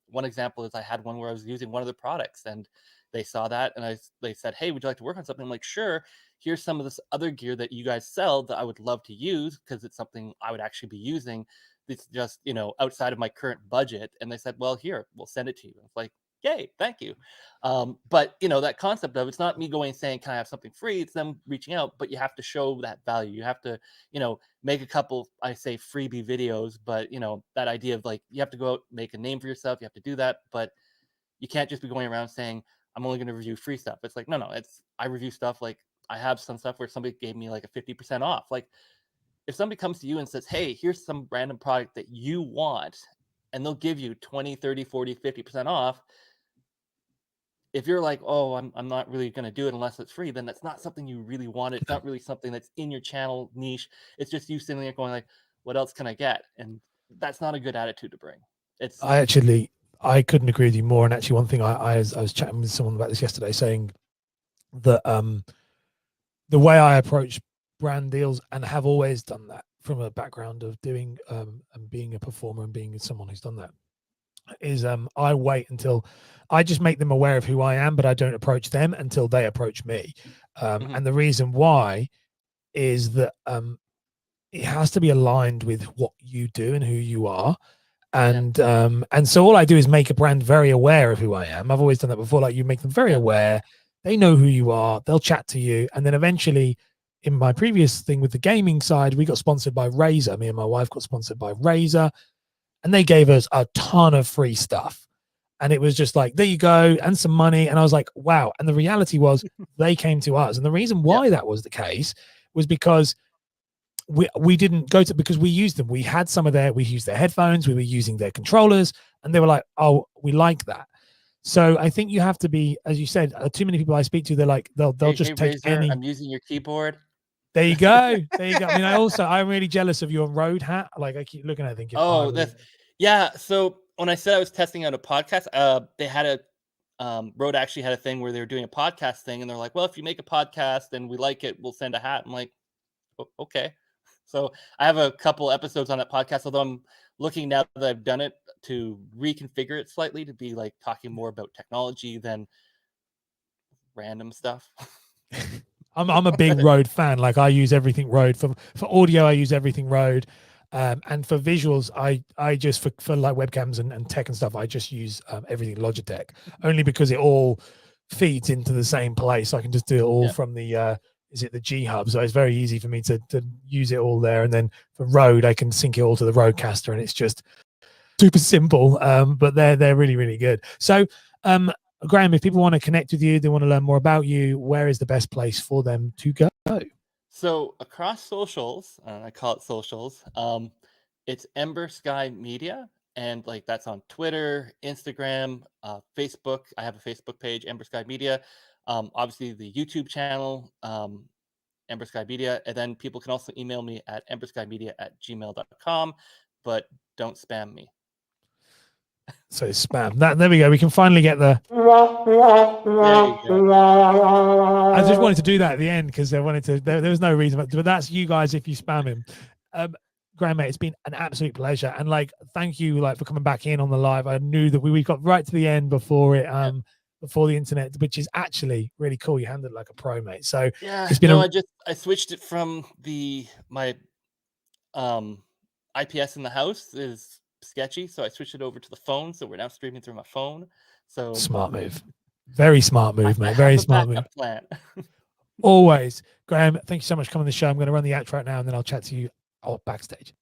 one example is I had one where I was using one of the products and they saw that and they said, hey, would you like to work on something? I'm like, sure. Here's some of this other gear that you guys sell that I would love to use because it's something I would actually be using. It's just, outside of my current budget. And they said, well, here, we'll send it to you. It's like, yay, thank you. But that concept of, it's not me going and saying, can I have something free? It's them reaching out, but you have to show that value. You have to, make a couple, I say freebie videos, but that idea of like, you have to go out, make a name for yourself. You have to do that, but you can't just be going around saying, I'm only going to review free stuff. It's like, no, I review stuff. Like I have some stuff where somebody gave me like a 50% off. Like if somebody comes to you and says, hey, here's some random product that you want, and they'll give you 20, 30, 40, 50% off. If you're like, oh, I'm not really going to do it unless it's free, then that's not something you really want. It's not really something that's in your channel niche. It's just you sitting there going like, what else can I get? And that's not a good attitude to bring. I couldn't agree with you more. And actually, one thing I was chatting with someone about this yesterday, saying that the way I approach brand deals, and have always done that from a background of doing and being a performer and being someone who's done that, is I wait until I just make them aware of who I am, but I don't approach them until they approach me. And the reason why is that it has to be aligned with what you do and who you are. And so all I do is make a brand very aware of who I am. I've always done that before. Like, you make them very aware. They know who you are. They'll chat to you. And then eventually, in my previous thing with the gaming side, we got sponsored by Razer. Me and my wife got sponsored by Razer, and they gave us a ton of free stuff. And it was just like, there you go, and some money. And I was like, wow. And the reality was they came to us. And the reason why that was the case was because we didn't go to, because we used them. We had some of we used their headphones, we were using their controllers, and they were like, oh, we like that. So I think you have to be, as you said, too many people I speak to, they're like, they'll just take Razer, any. I'm using your keyboard. There you go. There you go. I mean, I'm really jealous of your Rode hat. Like, I keep looking at it thinking, oh, yeah. So when I said I was testing out a podcast, they had Rode actually had a thing where they were doing a podcast thing, and they're like, well, if you make a podcast and we like it, we'll send a hat. I'm like, okay. So I have a couple episodes on that podcast, although I'm looking now that I've done it to reconfigure it slightly to be like talking more about technology than random stuff. I'm a big Rode fan. Like, I use everything Rode for audio. I use everything Rode, and for visuals, I just for like webcams and tech and stuff, I just use everything Logitech, only because it all feeds into the same place. I can just do it all from the is it the G Hub? So it's very easy for me to use it all there. And then for Rode, I can sync it all to the Rodecaster, and it's just super simple. But they're really, really good. So Graeme, if people want to connect with you, they want to learn more about you, where is the best place for them to go? So across socials, I call it socials, it's Ember Sky Media. And like that's on Twitter, Instagram, Facebook. I have a Facebook page, Ember Sky Media. Obviously the YouTube channel, Ember Sky Media. And then people can also email me at emberskymedia@gmail.com, but don't spam me. So spam that. There we go. We can finally get the. I just wanted to do that at the end because I wanted to. There was no reason, but that's you guys if you spam him. Graeme, mate, it's been an absolute pleasure, and like, thank you, like, for coming back in on the live. I knew that we got right to the end before it, before the internet, which is actually really cool. You handled it like a pro, mate. So it's been. I switched it from my IPS in the house is sketchy, so I switched it over to the phone. So we're now streaming through my phone. So smart move, very smart move, mate. Very smart move. Plan. Always. Graeme, thank you so much for coming on the show. I'm going to run the outro right now, and then I'll chat to you backstage.